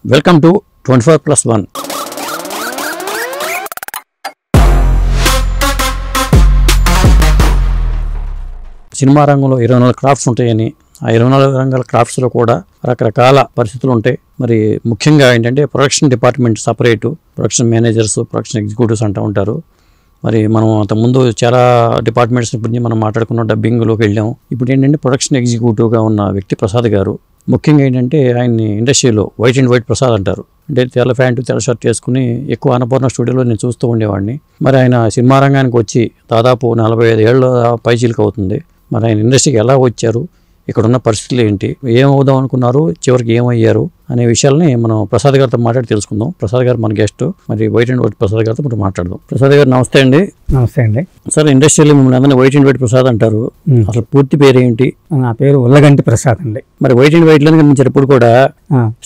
Welcome to 24+1. Cinema రంగంలో 24 crafts ఉంటాయని, ఆ 24 రంగాల క్రాఫ్ట్స్లో కూడా రకరకాల పరిస్థితులు ఉంటాయి. మరి ముఖ్యంగా ఏంటంటే production department separate, production managers, production executives అంటూ ఉంటారు. మరి మనం అంతకుముందు చాలా డిపార్ట్మెంట్స్ గురించి మనం మాట్లాడుకున్న డబ్బింగ్లోకి వెళ్ళాం. ఇప్పుడు ఏంటంటే ప్రొడక్షన్ ఎగ్జిక్యూటివ్గా ఉన్న వ్యక్తి ప్రసాద్ గారు. ముఖ్యంగా ఏంటంటే ఆయన్ని ఇండస్ట్రీలో వైట్ అండ్ వైట్ ప్రసాద్ అంటారు. అంటే తెల్ల ప్యాంటు తెల్ల షర్ట్ వేసుకుని ఎక్కువ అన్నపూర్ణ స్టూడియోలో నేను చూస్తూ ఉండేవాడిని. మరి ఆయన సినిమా రంగానికి వచ్చి దాదాపు 45 ఏళ్ళ పైచీలకు అవుతుంది. మరి ఆయన ఇండస్ట్రీకి ఎలా వచ్చారు, ఇక్కడున్న పరిస్థితులు ఏంటి, ఏమవుదాం అనుకున్నారు, చివరికి ఏమయ్యారు అనే విషయాలని మనం ప్రసాద్ గారితో మాట్లాడి తెలుసుకుందాం. ప్రసాద్ గారు మన గెస్ట్. మరి వైట్ అండ్ వైట్ ప్రసాద్ గారితో మనం మాట్లాడదాం. ప్రసాద్ గారు నమస్తే అండి. నమస్తే అండి. సార్, ఇండస్ట్రీలో మిమ్మల్ని అందరినీ వైట్ అండ్ వైట్ ప్రసాద్ అంటారు. అసలు పూర్తి పేరు ఏంటి? నా పేరు ఉల్లగంటి ప్రసాద్ అండి. మరి వైట్ అండ్ వైట్ లో కనిపించారు ఇప్పుడు కూడా.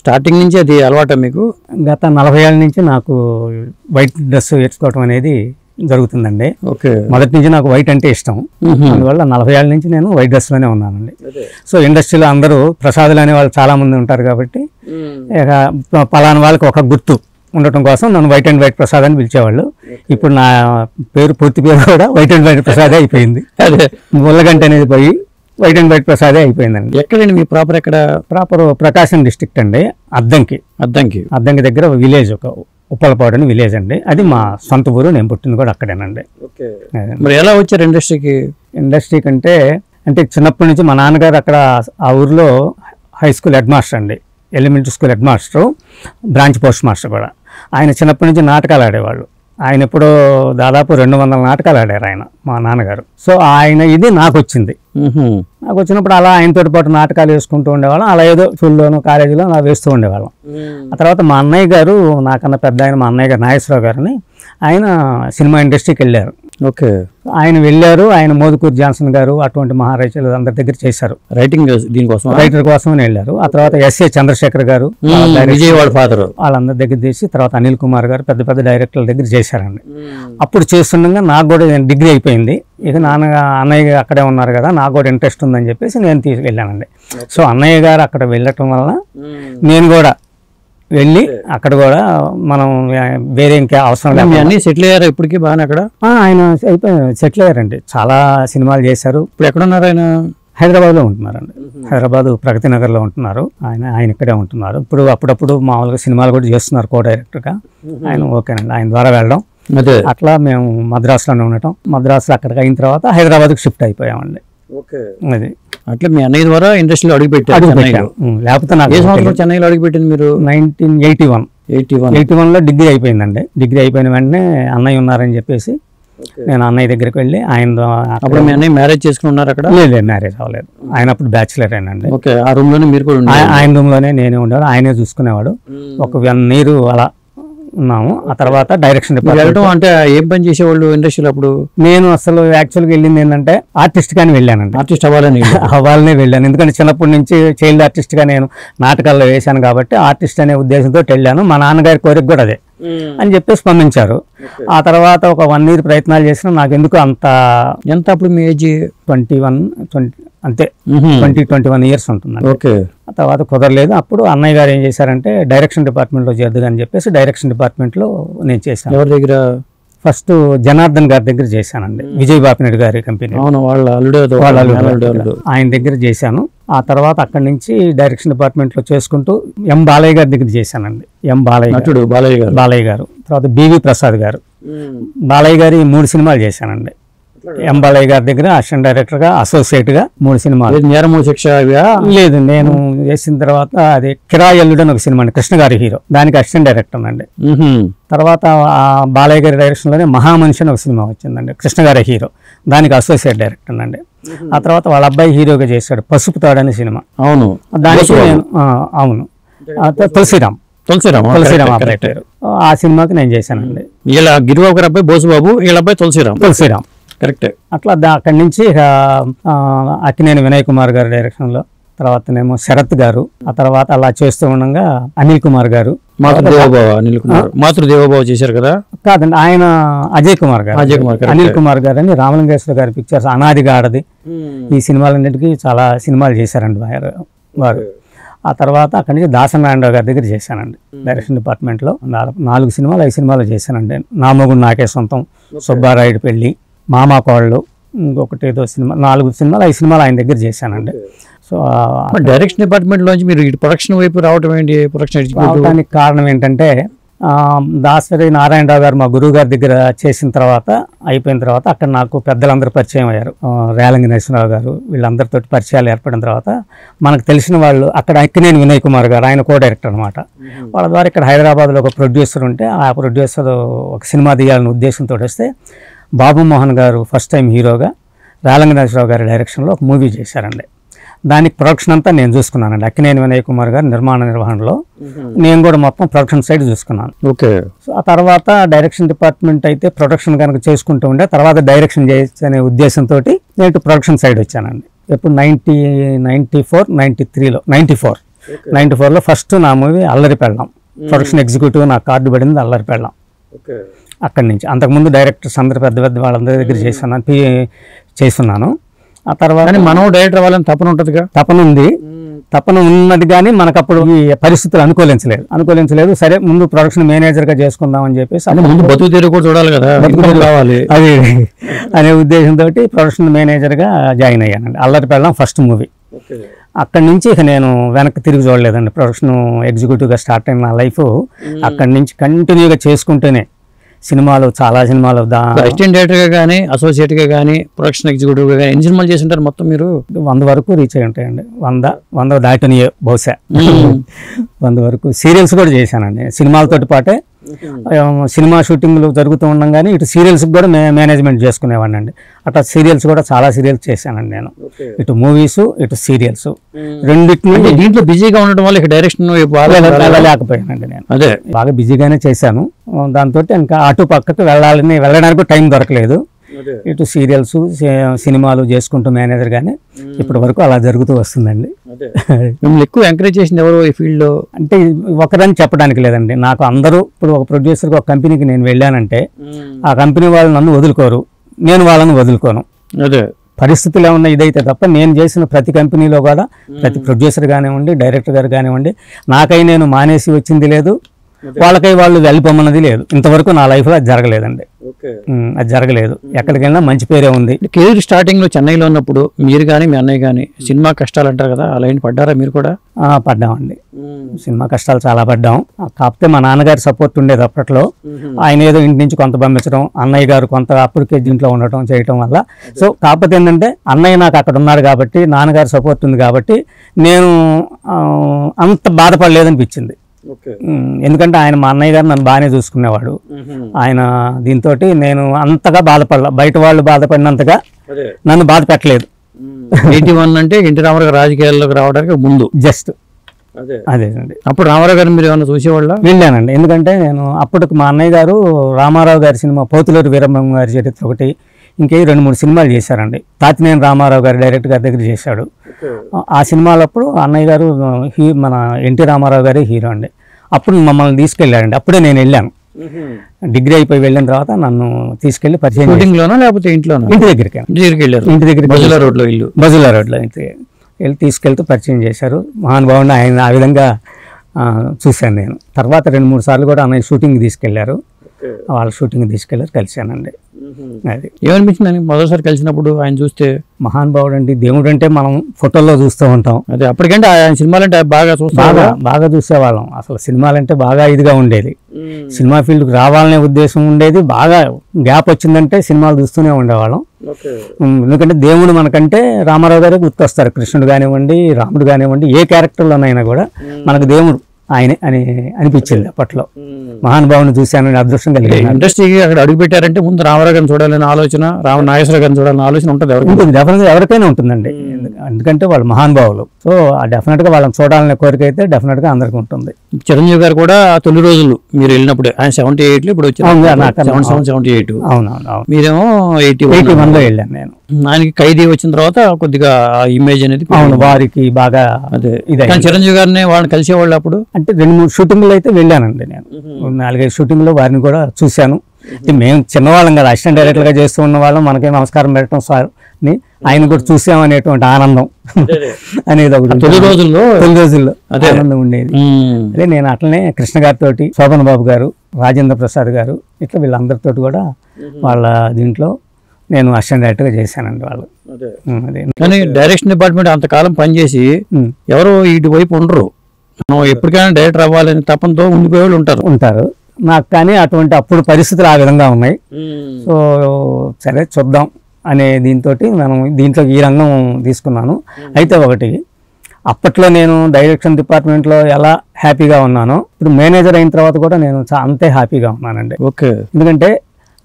స్టార్టింగ్ నుంచి అది అలవాటా మీకు? గత 40 ఏళ్ళ నుంచి నాకు వైట్ డ్రెస్ వేసుకోవటం అనేది జరుగుతుందండి. ఓకే. మొదటి నుంచి నాకు వైట్ అంటే ఇష్టం. అందువల్ల 40 ఏళ్ళ నుంచి నేను వైట్ డ్రెస్ లోనే ఉన్నానండి. సో ఇండస్ట్రీలో అందరూ ప్రసాదులు అనే వాళ్ళు చాలా మంది ఉంటారు కాబట్టి పలానా వాళ్ళకి ఒక గుర్తు ఉండటం కోసం నన్ను వైట్ అండ్ వైట్ ప్రసాద్ అని పిలిచేవాళ్ళు. ఇప్పుడు నా పేరు, పూర్తి పేరు కూడా వైట్ అండ్ వైట్ ప్రసాదే అయిపోయింది. ఉల్లగంటి అనేది పోయి వైట్ అండ్ వైట్ ప్రసాదే అయిపోయిందండి. ఎక్కడండి మీ ప్రాపర్? ఎక్కడ? ప్రాపర్ ప్రకాశం డిస్ట్రిక్ట్ అండి. అద్దంకి దగ్గర విలేజ్, ఒక ఉప్పలపాడు అని విలేజ్ అండి. అది మా సొంత ఊరు. నేను పుట్టింది కూడా అక్కడేనండి. మరి ఎలా వచ్చారు ఇండస్ట్రీ కంటే? అంటే చిన్నప్పటి నుంచి మా నాన్నగారు అక్కడ ఆ ఊరిలో హై స్కూల్ హెడ్ మాస్టర్ అండి, elementary school head master, branch post master కూడా. ఆయన చిన్నప్పటి నుంచి నాటకాలు ఆడేవాళ్ళు. ఆయన ఎప్పుడో దాదాపు 200 నాటకాలు ఆడారు ఆయన, మా నాన్నగారు. సో ఆయన ఇది నాకు వచ్చింది. నాకు వచ్చినప్పుడు అలా ఆయనతో పాటు నాటకాలు వేసుకుంటూ ఉండేవాళ్ళం. అలా ఏదో స్కూల్లోనూ కాలేజీలో అలా వేస్తూ ఉండేవాళ్ళం. ఆ తర్వాత మా అన్నయ్య గారు, నాకన్నా పెద్ద ఆయన, మా అన్నయ్య గారు నాగేశ్వరరావు గారిని, ఆయన సినిమా ఇండస్ట్రీకి వెళ్ళారు. ఓకే. ఆయన వెళ్ళారు. ఆయన మోదుకూరు జాన్సన్ గారు అటువంటి మహారాజులు అందరి దగ్గర చేశారు. రైటింగ్ దీనికోసం, రైటర్ కోసమని వెళ్ళారు. ఆ తర్వాత ఎస్ఏ చంద్రశేఖర్ గారు, విజయవాడ ఫాదర్, వాళ్ళందరి దగ్గర చేసి, తర్వాత అనిల్ కుమార్ గారు, పెద్ద పెద్ద డైరెక్టర్ల దగ్గర చేశారండి. అప్పుడు చేస్తుండగా నాకు కూడా డిగ్రీ అయిపోయింది. ఇక అన్నయ్య అక్కడే ఉన్నారు కదా, నాకు కూడా ఇంట్రెస్ట్ ఉందని చెప్పేసి నేను తీసుకెళ్ళానండి. సో అన్నయ్య గారు అక్కడ వెళ్ళటం వలన నేను కూడా వెళ్ళి అక్కడ కూడా మనం వేరే ఇంకా అవసరం లేదు. అన్ని సెటిల్ అయ్యారు ఇప్పటికీ బాగా అక్కడ? ఆయన సెటిల్ అయ్యారండి, చాలా సినిమాలు చేశారు. ఇప్పుడు ఎక్కడున్నారు ఆయన? హైదరాబాద్లో ఉంటున్నారండి. హైదరాబాద్ ప్రగతి నగర్లో ఉంటున్నారు. ఆయన ఇక్కడే ఉంటున్నారు. ఇప్పుడు అప్పుడప్పుడు మామూలుగా సినిమాలు కూడా చేస్తున్నారు కో డైరెక్టర్గా. ఆయన ఓకేనండి, ఆయన ద్వారా వెళ్ళడం. అట్లా మేము మద్రాసులోనే ఉండటం. మద్రాసులో అక్కడికి అయిన తర్వాత హైదరాబాద్కి షిఫ్ట్ అయిపోయామండి. అది అట్లా మీ అన్నయ్య ద్వారా ఇండస్ట్రీలో అడుగుపెట్టారు. లేకపోతే నాకు ఏ సంవత్సరం చెన్నైలో అడుగుపెట్టింది మీరు? 1981లో డిగ్రీ అయిపోయిందండి. డిగ్రీ అయిపోయిన వెంటనే అన్నయ్య ఉన్నారని చెప్పేసి నేను అన్నయ్య దగ్గరికి వెళ్ళి ఆయన. అప్పుడు మీ అన్నయ్య మ్యారేజ్ చేసుకుని ఉన్నారు అక్కడ? లేదు, మ్యారేజ్ అవ్వలేదు. ఆయన అప్పుడు బ్యాచులర్ అయినండి. ఓకే. ఆ రూమ్ లోనే మీరు కూడా? ఆయన రూమ్ లోనే నేనే ఉండేవాడు, ఆయనే చూసుకునేవాడు. ఒక 1 year అలా ఉన్నాము. ఆ తర్వాత డైరెక్షన్ డిపార్ట్మెంట్. అంటే ఏం పని చేసేవాళ్ళు ఇండస్ట్రీలో అప్పుడు? నేను అసలు యాక్చువల్గా వెళ్ళింది ఏంటంటే ఆర్టిస్ట్ గానే వెళ్ళానండి. ఆర్టిస్ట్ అవ్వాలనే వెళ్ళాను. ఎందుకంటే చిన్నప్పటి నుంచి చైల్డ్ ఆర్టిస్ట్ గా నేను నాటకాల్లో వేశాను కాబట్టి ఆర్టిస్ట్ అనే ఉద్దేశంతో వెళ్ళాను. మా నాన్నగారి కోరిక కూడా అదే అని చెప్పేసి పంపించారు. ఆ తర్వాత ఒక 1 year ప్రయత్నాలు చేసినా నాకు ఎందుకు అంత. ఎంత అప్పుడు మీ ఏజ్? 21 అంతే, 20-21 years ఉంటుంది. ఓకే. ఆ తర్వాత కుదరలేదు. అప్పుడు అన్నయ్య గారు ఏం చేశారంటే డైరెక్షన్ డిపార్ట్మెంట్లో చేద్దని చెప్పేసి డైరెక్షన్ డిపార్ట్మెంట్లో నేను చేశాను. ఎవరి దగ్గర? ఫస్ట్ జనార్దన్ గారి దగ్గర చేశానండి, విజయ్ బాపినేడు గారి కంపెనీ. ఆయన దగ్గర చేశాను. ఆ తర్వాత అక్కడి నుంచి డైరెక్షన్ డిపార్ట్మెంట్లో చేసుకుంటూ ఎం బాలయ్య గారి దగ్గర చేశానండి. బాలయ్య గారు, తర్వాత బివి ప్రసాద్ గారు. బాలయ్య గారి 3 సినిమాలు చేశానండి. ఎం బాలయ్య గారి దగ్గర అసిస్టెంట్ డైరెక్టర్ గా, అసోసియేట్ గా 3 సినిమాలు. నేరము శిక్ష లేదు, నేను చేసిన తర్వాత అది కిరాయల్లుడు అని ఒక సినిమా అండి, కృష్ణ గారి హీరో, దానికి అసిస్టెంట్ డైరెక్టర్ అండి. తర్వాత బాలయ్య గారి డైరెక్షన్ లోనే మహామనిషి అని ఒక సినిమా వచ్చిందండి, కృష్ణ గారి హీరో, దానికి అసోసియేట్ డైరెక్టర్ అండి. ఆ తర్వాత వాళ్ళ అబ్బాయి హీరోగా చేశాడు పసుపు తాడు అనే సినిమా. అవును, దానికి అవును, తులసిరామ్ ఆపరేటర్. ఆ సినిమాకి నేను చేశానండి. వీళ్ళ గిరిబాబు గారి అబ్బాయి బోసుబాబు, వీళ్ళ అబ్బాయి తులసిరామ్. కరెక్ట్. అట్లా అక్కడి నుంచి అక్కినేని వినయ్ కుమార్ గారి డైరెక్షన్లో, తర్వాతనేమో శరత్ గారు, ఆ తర్వాత అలా చేస్తూ ఉండగా అనిల్ కుమార్ గారు. మాతృదేవోభవ చేశారు కదా? కాదండి, ఆయన అజయ్ కుమార్ గారు. అనిల్ కుమార్ గారు అని రామలింగేశ్వర గారి పిక్చర్స్, అనాదిగా ఆడది, ఈ సినిమాలన్నిటికీ చాలా సినిమాలు చేశారండి వారు. ఆ తర్వాత అక్కడి నుంచి దాసనారాయణరావు గారి దగ్గర చేశానండి డైరెక్షన్ డిపార్ట్మెంట్లో 4 సినిమాలు 5 సినిమాలు చేశానండి. నా మొగుడు నాకే సొంతం, సుబ్బారాయుడు పెళ్ళి, మామా కోళ్ళు, ఇంకొకటి ఏదో సినిమా, 4 సినిమాలు 5 సినిమాలు ఆయన దగ్గర చేశానండి. సో డైరెక్షన్ డిపార్ట్మెంట్లోంచి మీరు ఇటు ప్రొడక్షన్ వైపు రావడం ఏంటి? ప్రొడక్షన్ రావడానికి కారణం ఏంటంటే దాసరి నారాయణరావు గారు మా గురువు గారి దగ్గర చేసిన తర్వాత అయిపోయిన తర్వాత అక్కడ నాకు పెద్దలందరూ పరిచయం అయ్యారు. రేలంగి నరసింహరావు గారు, వీళ్ళందరితో పరిచయాలు ఏర్పడిన తర్వాత మనకు తెలిసిన వాళ్ళు అక్కడ అక్కినేని వినయ్ కుమార్ గారు, ఆయన కో డైరెక్టర్ అనమాట. వాళ్ళ ద్వారా ఇక్కడ హైదరాబాద్లో ఒక ప్రొడ్యూసర్ ఉంటే ఆ ప్రొడ్యూసర్ ఒక సినిమా తీయాలనే ఉద్దేశంతో వస్తే బాబు మోహన్ గారు ఫస్ట్ టైం హీరోగా రేలంగి నరసింహరావు గారి డైరెక్షన్లో ఒక మూవీ చేశారండి. దానికి ప్రొడక్షన్ అంతా నేను చూసుకున్నానండి. అక్కినేని వినయ్ కుమార్ గారు నిర్మాణ నిర్వహణలో నేను కూడా మొత్తం ప్రొడక్షన్ సైడ్ చూసుకున్నాను. ఓకే. సో ఆ తర్వాత డైరెక్షన్ డిపార్ట్మెంట్ అయితే ప్రొడక్షన్ కనుక చేసుకుంటూ ఉండే, తర్వాత డైరెక్షన్ చేయొచ్చు అనే ఉద్దేశంతో నేను ప్రొడక్షన్ సైడ్ వచ్చానండి. ఎప్పుడు 94లో ఫస్ట్ నా మూవీ అల్లరి పెళ్ళాం. ప్రొడక్షన్ ఎగ్జిక్యూటివ్ నా కార్డు పడింది అల్లరి పెళ్ళాం. అక్కడి నుంచి అంతకుముందు డైరెక్టర్స్ అందరు పెద్ద పెద్ద వాళ్ళందరి దగ్గర చేస్తున్నాను. ఆ తర్వాత మనం డైరెక్టర్ వాళ్ళని తపన ఉంటుందిగా? తపన ఉన్నది కానీ మనకు అప్పుడు ఈ పరిస్థితులు అనుకూలించలేదు. సరే ముందు ప్రొడక్షన్ మేనేజర్గా చేసుకుందామని చెప్పేసి ముందు బతుకు తెరుగు కూడా చూడాలి కదా, కావాలి అది అనే ఉద్దేశంతో ప్రొడక్షన్ మేనేజర్గా జాయిన్ అయ్యానండి. అల్లరి పెళ్ళాం ఫస్ట్ మూవీ. అక్కడి నుంచి ఇక నేను వెనక్కి తిరిగి చూడలేదండి. ప్రొడక్షన్ ఎగ్జిక్యూటివ్గా స్టార్ట్ అయిన నా లైఫ్ అక్కడి నుంచి కంటిన్యూగా చేసుకుంటూనే చాలా సినిమాలు అసిస్టెంట్ డైరెక్టర్గా కానీ అసోసియేట్గా కానీ ప్రొడక్షన్ ఎగ్జిక్యూటివ్గా కానీ ఎన్ని సినిమాలు చేసి ఉంటారు మొత్తం మీరు? 100 వరకు రీచ్ అయి ఉంటాయండి. 100 దాటనియే బహుశా. 100 వరకు సీరియల్స్ కూడా చేశానండి. సినిమాలతో పాటే సినిమా షూటింగ్లు జరుగుతూ ఉండగానే ఇటు సీరియల్స్కి కూడా మేనేజ్మెంట్ చేసుకునేవాడిని అండి. అట్లా సీరియల్స్ కూడా చాలా సీరియల్స్ చేశానండి నేను. ఇటు మూవీస్ ఇటు సీరియల్స్ రెండింటిని. దీంట్లో బిజీగా ఉండడం వల్ల ఇక డైరెక్షన్ వెళ్ళలేకపోయానండి నేను. అదే బాగా బిజీగానే చేశాను. దాంతో ఇంకా అటు పక్కకు వెళ్ళడానికి టైం దొరకలేదు. ఇటు సీరియల్స్ సినిమాలు చేసుకుంటూ మేనేజర్ గానే ఇప్పటి వరకు అలా జరుగుతూ వస్తుందండి. మిమ్మల్ని ఎక్కువ ఎంకరేజ్ చేసింది ఎవరు ఈ ఫీల్డ్ లో? అంటే ఒకరని చెప్పడానికి లేదండి. నాకు అందరూ ఇప్పుడు ఒక ప్రొడ్యూసర్కి ఒక కంపెనీకి నేను వెళ్ళానంటే ఆ కంపెనీ వాళ్ళు నన్ను వదులుకోరు, నేను వాళ్ళని వదులుకోను. అదే పరిస్థితులు ఏమన్నా ఇదైతే తప్ప నేను చేసిన ప్రతి కంపెనీలో కూడా ప్రతి ప్రొడ్యూసర్ కానివ్వండి, డైరెక్టర్ గారు కానివ్వండి, నాకై నేను మానేసి వచ్చింది లేదు, వాళ్ళకై వాళ్ళు వెళ్ళిపోమన్నది లేదు. ఇంతవరకు నా లైఫ్లో అది జరగలేదండి. అది జరగలేదు. ఎక్కడికి వెళ్ళినా మంచి పేరే ఉంది. కెరీర్ స్టార్టింగ్ లో చెన్నైలో ఉన్నప్పుడు మీరు కానీ మీ అన్నయ్య కానీ సినిమా కష్టాలు అంటారు కదా, అలా ఏంటి పడ్డారా మీరు కూడా? పడ్డామండి. సినిమా కష్టాలు చాలా పడ్డాం. కాకపోతే మా నాన్నగారి సపోర్ట్ ఉండేది అప్పట్లో. ఆయన ఏదో ఇంటి నుంచి కొంత పంపించడం, అన్నయ్య గారు కొంత అప్పటికే దీంట్లో ఉండటం చేయటం వల్ల. సో కాకపోతే ఏంటంటే అన్నయ్య నాకు అక్కడ ఉన్నాడు కాబట్టి, నాన్నగారి సపోర్ట్ ఉంది కాబట్టి నేను అంత బాధపడలేదనిపించింది. ఎందుకంటే ఆయన మా అన్నయ్య గారు నన్ను బాగానే చూసుకునేవాడు. ఆయన దీంతో నేను అంతగా బాధపడలా, బయట వాళ్ళు బాధపడినంతగా నన్ను బాధ పెట్టలేదు. 81 అంటే ఎన్టీ రామారావు రాజకీయాల్లోకి రావడానికి ముందు జస్ట్ అదేనండి. అప్పుడు రామారావు గారు మీరు ఏమన్నా చూసేవాళ్ళ? వెళ్ళానండి. ఎందుకంటే నేను అప్పటికి మా అన్నయ్య గారు రామారావు గారి సినిమా పోతులూరు వీరబ్రహ్మ గారి చరిత్ర ఒకటి, ఇంకే 2-3 సినిమాలు చేశారండి. తాతినేని రామారావు గారి డైరెక్టర్ గారి దగ్గర చేశాడు. ఆ సినిమాలప్పుడు అన్నయ్య గారు మన ఎన్టీ రామారావు గారే హీరో అండి. అప్పుడు మమ్మల్ని తీసుకెళ్ళాడండి. అప్పుడే నేను వెళ్ళాను. డిగ్రీ అయిపోయి వెళ్ళిన తర్వాత నన్ను తీసుకెళ్లి పరిచయం. షూటింగ్లోనా లేకపోతే ఇంట్లోనా? ఇంటి దగ్గరికి వెళ్ళారు. ఇంటి దగ్గర బజులా రోడ్లో వెళ్ళి తీసుకెళ్తూ పరిచయం చేశారు. మహానుభావుని ఆయన ఆ విధంగా చూశాను నేను. తర్వాత 2-3 సార్లు కూడా అన్నయ్య షూటింగ్ తీసుకెళ్లారు. వాళ్ళ షూటింగ్ తీసుకెళ్లారు, కలిశానండి. అది ఏమనిపించింది మొదటిసారి కలిసినప్పుడు ఆయన చూస్తే? మహానుభావుడు అండి, దేవుడు అంటే మనం ఫోటోల్లో చూస్తూ ఉంటాం. అదే అప్పటికంటే ఆయన సినిమాలంటే బాగా చూసేవాళ్ళం. అసలు సినిమాలంటే బాగా ఇదిగా ఉండేది. సినిమా ఫీల్డ్కి రావాలనే ఉద్దేశం ఉండేది. బాగా గ్యాప్ వచ్చిందంటే సినిమాలు చూస్తూనే ఉండేవాళ్ళం. ఎందుకంటే దేవుడు మనకంటే రామారావు గారే గుర్తొస్తారు. కృష్ణుడు కానివ్వండి, రాముడు కానివ్వండి, ఏ క్యారెక్టర్లోనైనా కూడా మనకు దేవుడు ఆయనే అని అనిపించింది అప్పట్లో. మహానుభావుని చూశానని అదృష్టం కలిగింది. ఇండస్ట్రీకి అక్కడ అడుగు పెట్టారంటే ముందు రామారావు గారిని చూడాలని ఆలోచన, నాగేశ్వరరావు గారిని చూడాలని ఆలోచన ఉంటుంది. డెఫినెట్గా ఎవరికైనా ఉంటుందండి. ఎందుకంటే వాళ్ళు మహానుభావులు. సో డెఫినెట్గా వాళ్ళని చూడాలనే కోరిక అయితే డెఫినెట్గా అందరికీ ఉంటుంది. చిరంజీవి గారు కూడా తొలి రోజులు మీరు వెళ్ళినప్పుడే, ఆయన 78లో ఇప్పుడు వచ్చారు. 78. అవునవును. మీరేమో 81లో వెళ్ళాను నేను. ఆయనకి ఖైదీ వచ్చిన తర్వాత కొద్దిగా ఇమేజ్ అనేది వారికి బాగా అదే ఇదే. చిరంజీవి గారిని వాళ్ళని కలిసేవాళ్ళు అప్పుడు. అంటే 2-3 షూటింగ్లు అయితే వెళ్ళానండి నేను. 4-5 షూటింగ్లో వారిని కూడా చూశాను. మేము చిన్నవాళ్ళం కదా, అసిస్టెంట్ డైరెక్టర్గా చేస్తూ ఉన్న వాళ్ళం. మనకి నమస్కారం పెట్టడం, అని ఆయన కూడా చూసామనేటువంటి ఆనందం అనేది ఒకటి తొలి రోజుల్లో ఆనందం ఉండేది. అదే నేను అట్లనే కృష్ణ గారితో, శోభన్ బాబు గారు, రాజేంద్ర ప్రసాద్ గారు, ఇట్లా వీళ్ళందరితో కూడా వాళ్ళ దీంట్లో నేను అసిస్టెంట్ డైరెక్టర్గా చేశానండి. వాళ్ళు అదే. కానీ డైరెక్షన్ డిపార్ట్మెంట్ అంతకాలం పనిచేసి ఎవరు ఇటువైపు ఉండరు, మనం ఎప్పటికైనా డైరెక్టర్ అవ్వాలని తపంతో ఉండిపోయే వాళ్ళు ఉంటారు. నాకు కానీ అటువంటి అప్పుడు పరిస్థితులు ఆ విధంగా ఉన్నాయి. సో సరే చూద్దాం అనే దీంతో మనం దీంట్లో ఈ రంగం తీసుకున్నాను. అయితే ఒకటి, అప్పట్లో నేను డైరెక్షన్ డిపార్ట్మెంట్లో ఎలా హ్యాపీగా ఉన్నానో ఇప్పుడు మేనేజర్ అయిన తర్వాత కూడా నేను అంతే హ్యాపీగా ఉన్నానండి. ఓకే. ఎందుకంటే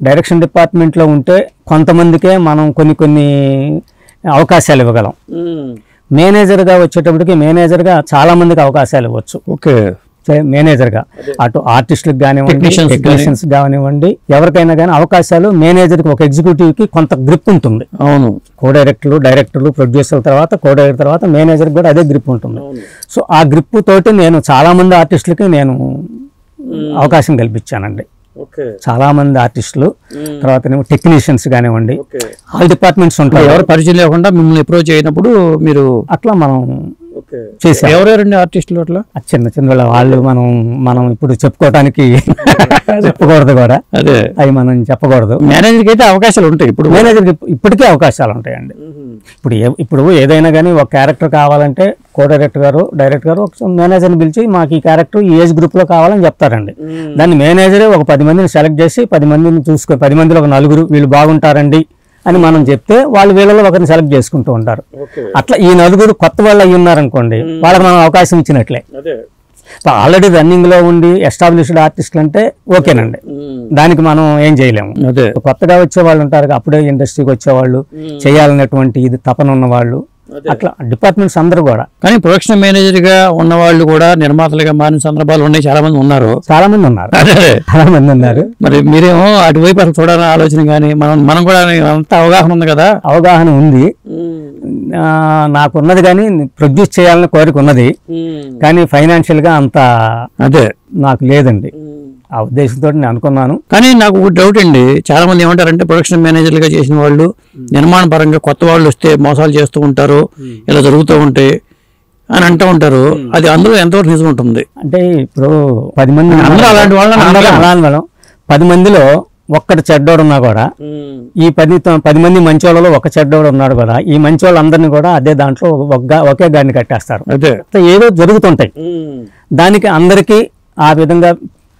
డైరెక్షన్ డిపార్ట్మెంట్లో ఉంటే కొంతమందికే మనం కొన్ని అవకాశాలు ఇవ్వగలం. మేనేజర్గా వచ్చేటప్పటికి మేనేజర్గా చాలా మందికి అవకాశాలు ఇవ్వచ్చు. ఓకే. మేనేజర్గా అటు ఆర్టిస్టులకు కానివ్వండి, టెక్నీషియన్స్ కానివ్వండి, ఎవరికైనా కానీ అవకాశాలు మేనేజర్కి, ఒక ఎగ్జిక్యూటివ్కి కొంత గ్రిప్ ఉంటుంది. అవును. డైరెక్టర్లు, ప్రొడ్యూసర్ తర్వాత డైరెక్టర్ తర్వాత మేనేజర్కి కూడా అదే గ్రిప్ ఉంటుంది. సో ఆ గ్రిప్ తోటి నేను చాలా మంది ఆర్టిస్టులకి నేను అవకాశం కల్పించానండి. చాలా మంది ఆర్టిస్టులు, తర్వాత టెక్నీషియన్స్ కానివ్వండి, ఆల్ డిపార్ట్మెంట్స్ ఉంటాయి. ఎవరు పరిచయం లేకుండా మిమ్మల్ని అప్రోచ్ అయినప్పుడు మీరు అట్లా మనం చేసాం. ఎవరెవరండి ఆర్టిస్టులు? అట్లా చిన్న వాళ్ళు మనం ఇప్పుడు చెప్పుకోవటానికి చెప్పకూడదు కూడా, అదే అవి మనం చెప్పకూడదు. మేనేజర్కి అయితే అవకాశాలు ఉంటాయి. ఇప్పుడు మేనేజర్కి ఇప్పటికే అవకాశాలు ఉంటాయండి. ఇప్పుడు ఏదైనా కానీ ఒక క్యారెక్టర్ కావాలంటే డైరెక్టర్ గారు ఒక మేనేజర్ని పిలిచి మాకు ఈ క్యారెక్టర్ ఈ ఏజ్ గ్రూప్లో కావాలని చెప్తారండి. దాన్ని మేనేజరే ఒక 10 మందిని సెలెక్ట్ చేసి 10 మందిని చూసుకొని 10 మందిలో ఒక 4 వీళ్ళు బాగుంటారండి అని మనం చెప్తే వాళ్ళు వీళ్ళలో ఒకరిని సెలెక్ట్ చేసుకుంటూ ఉంటారు. అట్లా ఈ 4 కొత్త వాళ్ళు అయ్యి ఉన్నారనుకోండి, వాళ్ళకి మనం అవకాశం ఇచ్చినట్లే. ఆల్రెడీ రన్నింగ్లో ఉండి ఎస్టాబ్లిష్డ్ ఆర్టిస్టులు అంటే ఓకేనండి, దానికి మనం ఏం చేయలేము. కొత్తగా వచ్చే వాళ్ళు ఉంటారు, అప్పుడే ఇండస్ట్రీకి వచ్చేవాళ్ళు, చేయాలనేటువంటి ఇది తపన ఉన్న వాళ్ళు, అట్లా డిపార్ట్మెంట్స్ అందరూ కూడా. కానీ ప్రొడక్షన్ మేనేజర్ గా ఉన్న వాళ్ళు కూడా నిర్మాతలుగా మారిన సందర్భాలు ఉన్నాయి. చాలా మంది ఉన్నారు. మరి మీరేమో అటువైపు అసలు చూడాలని ఆలోచన కానీ మనం కూడా అంత అవగాహన ఉంది కదా? అవగాహన ఉంది, నాకున్నది. కానీ ప్రొడ్యూస్ చేయాలని కోరిక ఉన్నది, కానీ ఫైనాన్షియల్ గా అంత నాకు లేదండి. ఆ ఉద్దేశంతో నేను అనుకున్నాను. కానీ నాకు ఒక డౌట్ అండి, చాలా మంది ఏమంటారంటే ప్రొడక్షన్ మేనేజర్లుగా చేసిన వాళ్ళు నిర్మాణ పరంగా కొత్త వాళ్ళు వస్తే మోసాలు చేస్తూ ఉంటారు, ఇలా జరుగుతూ ఉంటాయి అని అంటూ ఉంటారు. అది అందులో ఎంతవరకు నిజం ఉంటుంది? అంటే ఇప్పుడు 10 మంది అలాంటి వాళ్ళ 10 మందిలో ఒక్కటి చెడ్డోడు ఉన్నా కూడా, ఈ 10 మంది మంచి వాళ్ళలో ఒక చెడ్డోడు ఉన్నాడు కూడా, ఈ మంచి వాళ్ళందరినీ కూడా అదే దాంట్లో ఒకే గాడిని కట్టేస్తారు. ఏదో జరుగుతుంటాయి, దానికి అందరికీ ఆ విధంగా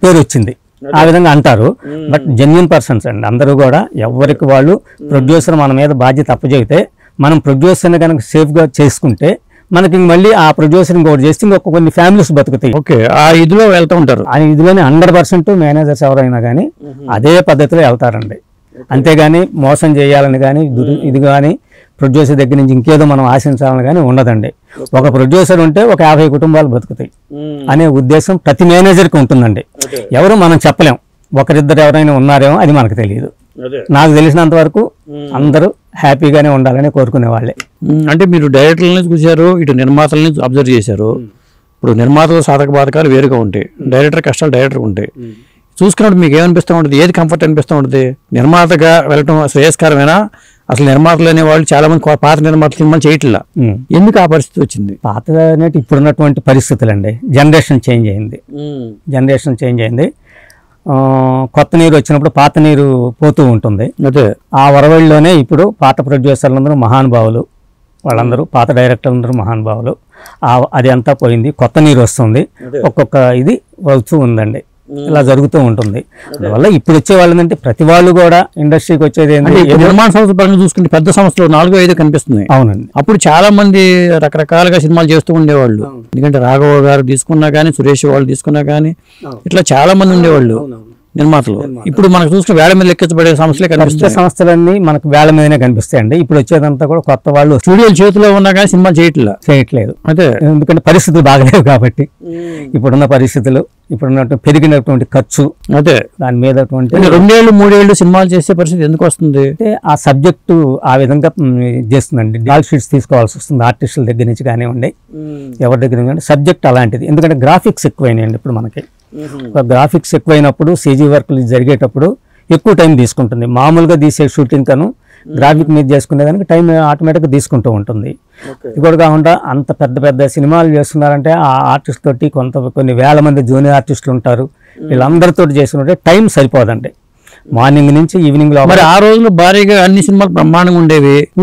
పేరు వచ్చింది, ఆ విధంగా అంటారు. బట్ జెన్యూన్ పర్సన్స్ అండి అందరూ కూడా. ఎవరికి వాళ్ళు ప్రొడ్యూసర్ మన మీద బాధ్యత అప్పచెబితే, మనం ప్రొడ్యూసర్ని కనుక సేఫ్గా చేసుకుంటే మనకి మళ్ళీ ఆ ప్రొడ్యూసర్ ఇంకోటి చేస్తే ఇంకొక కొన్ని ఫ్యామిలీస్ బతుకుతాయి. ఓకే, ఆ ఇదిలో వెళ్తూ ఉంటారు. ఆ ఇదిలోనే 100% మేనేజర్స్ ఎవరైనా కానీ అదే పద్ధతిలో వెళ్తారండి. అంతేగాని మోసం చేయాలని కానీ ఇది కానీ ప్రొడ్యూసర్ దగ్గర నుంచి ఇంకేదో మనం ఆశించాలని కానీ ఉండదండి. ఒక ప్రొడ్యూసర్ ఉంటే ఒక 50 కుటుంబాలు బతుకుతాయి అనే ఉద్దేశం ప్రతి మేనేజర్కి ఉంటుందండి. ఎవరు మనం చెప్పలేం, ఒకరిద్దరు ఎవరైనా ఉన్నారేమో, అది మనకు తెలియదు. నాకు తెలిసినంత వరకు అందరూ హ్యాపీగానే ఉండాలని కోరుకునే వాళ్ళే. అంటే మీరు డైరెక్టర్లని చూశారు, ఇటు నిర్మాతలని అబ్జర్వ్ చేశారు. ఇప్పుడు నిర్మాతల సాధక బాధకాలు వేరుగా ఉంటాయి, డైరెక్టర్ కష్టాలు డైరెక్టర్ ఉంటాయి. చూసుకున్నప్పుడు మీకు ఏమనిపిస్తూ ఉంటుంది? ఏది కంఫర్ట్ అనిపిస్తూ ఉంటుంది? నిర్మాతగా వెళ్ళటం శ్రేయస్కరమేనా? అసలు నిర్మాతలు అనే వాళ్ళు చాలా మంది పాత నిర్మాతలు సినిమాలు చేయట్లా, ఎందుకు ఆ పరిస్థితి వచ్చింది? పాత ఇప్పుడున్నటువంటి పరిస్థితులు అండి, జనరేషన్ చేంజ్ అయింది. కొత్త నీరు వచ్చినప్పుడు పాత నీరు పోతూ ఉంటుంది. ఆ వరవడిలోనే ఇప్పుడు పాత ప్రొడ్యూసర్లందరూ మహానుభావులు, వాళ్ళందరూ పాత డైరెక్టర్లందరూ మహానుభావులు. అది అంతా పోయింది, కొత్త నీరు వస్తుంది, ఒక్కొక్క ఇది వస్తూ ఉందండి. ఇలా జరుగుతూ ఉంటుంది. అందువల్ల ఇప్పుడు వచ్చే వాళ్ళు అంటే ప్రతి వాళ్ళు కూడా ఇండస్ట్రీకి వచ్చేది నిర్మాణ సంస్థ పరంగా చూసుకుంటే పెద్ద సంస్థలు 4-5 కనిపిస్తున్నాయి. అవునండి. అప్పుడు చాలా మంది రకరకాలుగా సినిమాలు చేస్తూ ఉండేవాళ్ళు. ఎందుకంటే రాఘవ గారు తీసుకున్నా కానీ, సురేష్ వాళ్ళు తీసుకున్నా కానీ, ఇట్లా చాలా మంది ఉండేవాళ్ళు నిర్మాతలు. ఇప్పుడు మనకు చూసుకున్న వేళ మీద లెక్కించబడే సంస్థలే కనిపిస్తాయి. సంస్థలన్నీ మనకు వేళ మీదనే కనిపిస్తాయండి. ఇప్పుడు వచ్చేదంతా కూడా కొత్త వాళ్ళు స్టూడియోలు చేతిలో ఉన్నా కానీ సినిమా చేయట్లేదు. అదే ఎందుకంటే పరిస్థితులు బాగలేవు కాబట్టి, ఇప్పుడున్న పరిస్థితులు, ఇప్పుడున్నటువంటి పెరిగినటువంటి ఖర్చు, అదే దాని మీద 2-3 ఏళ్ళు సినిమాలు చేసే పరిస్థితి ఎందుకు వస్తుంది అంటే ఆ సబ్జెక్టు ఆ విధంగా చేస్తుందండి. డాల్ షీట్స్ తీసుకోవాల్సి వస్తుంది ఆర్టిస్టుల దగ్గర నుంచి కానివ్వండి, ఎవరి దగ్గర నుంచి. సబ్జెక్ట్ అలాంటిది, ఎందుకంటే గ్రాఫిక్స్ ఎక్కువైనాయండి ఇప్పుడు మనకి. గ్రాఫిక్స్ ఎక్కువైనప్పుడు, CG వర్క్లు జరిగేటప్పుడు ఎక్కువ టైం తీసుకుంటుంది. మామూలుగా తీసే షూటింగ్ కను గ్రాఫిక్ మీద చేసుకునే దానికి టైం ఆటోమేటిక్గా తీసుకుంటూ ఉంటుంది. ఇది కూడా కాకుండా అంత పెద్ద పెద్ద సినిమాలు చేస్తున్నారంటే ఆ ఆర్టిస్ట్ తోటి కొన్ని వేల మంది జూనియర్ ఆర్టిస్టులు ఉంటారు. వీళ్ళందరితో చేసుకుంటే టైం సరిపోదండి. మార్నింగ్ నుంచి ఈవినింగ్ లో. మరి ఆ రోజుల్లో భారీగా అన్ని సినిమాలు బ్రహ్మాండంగా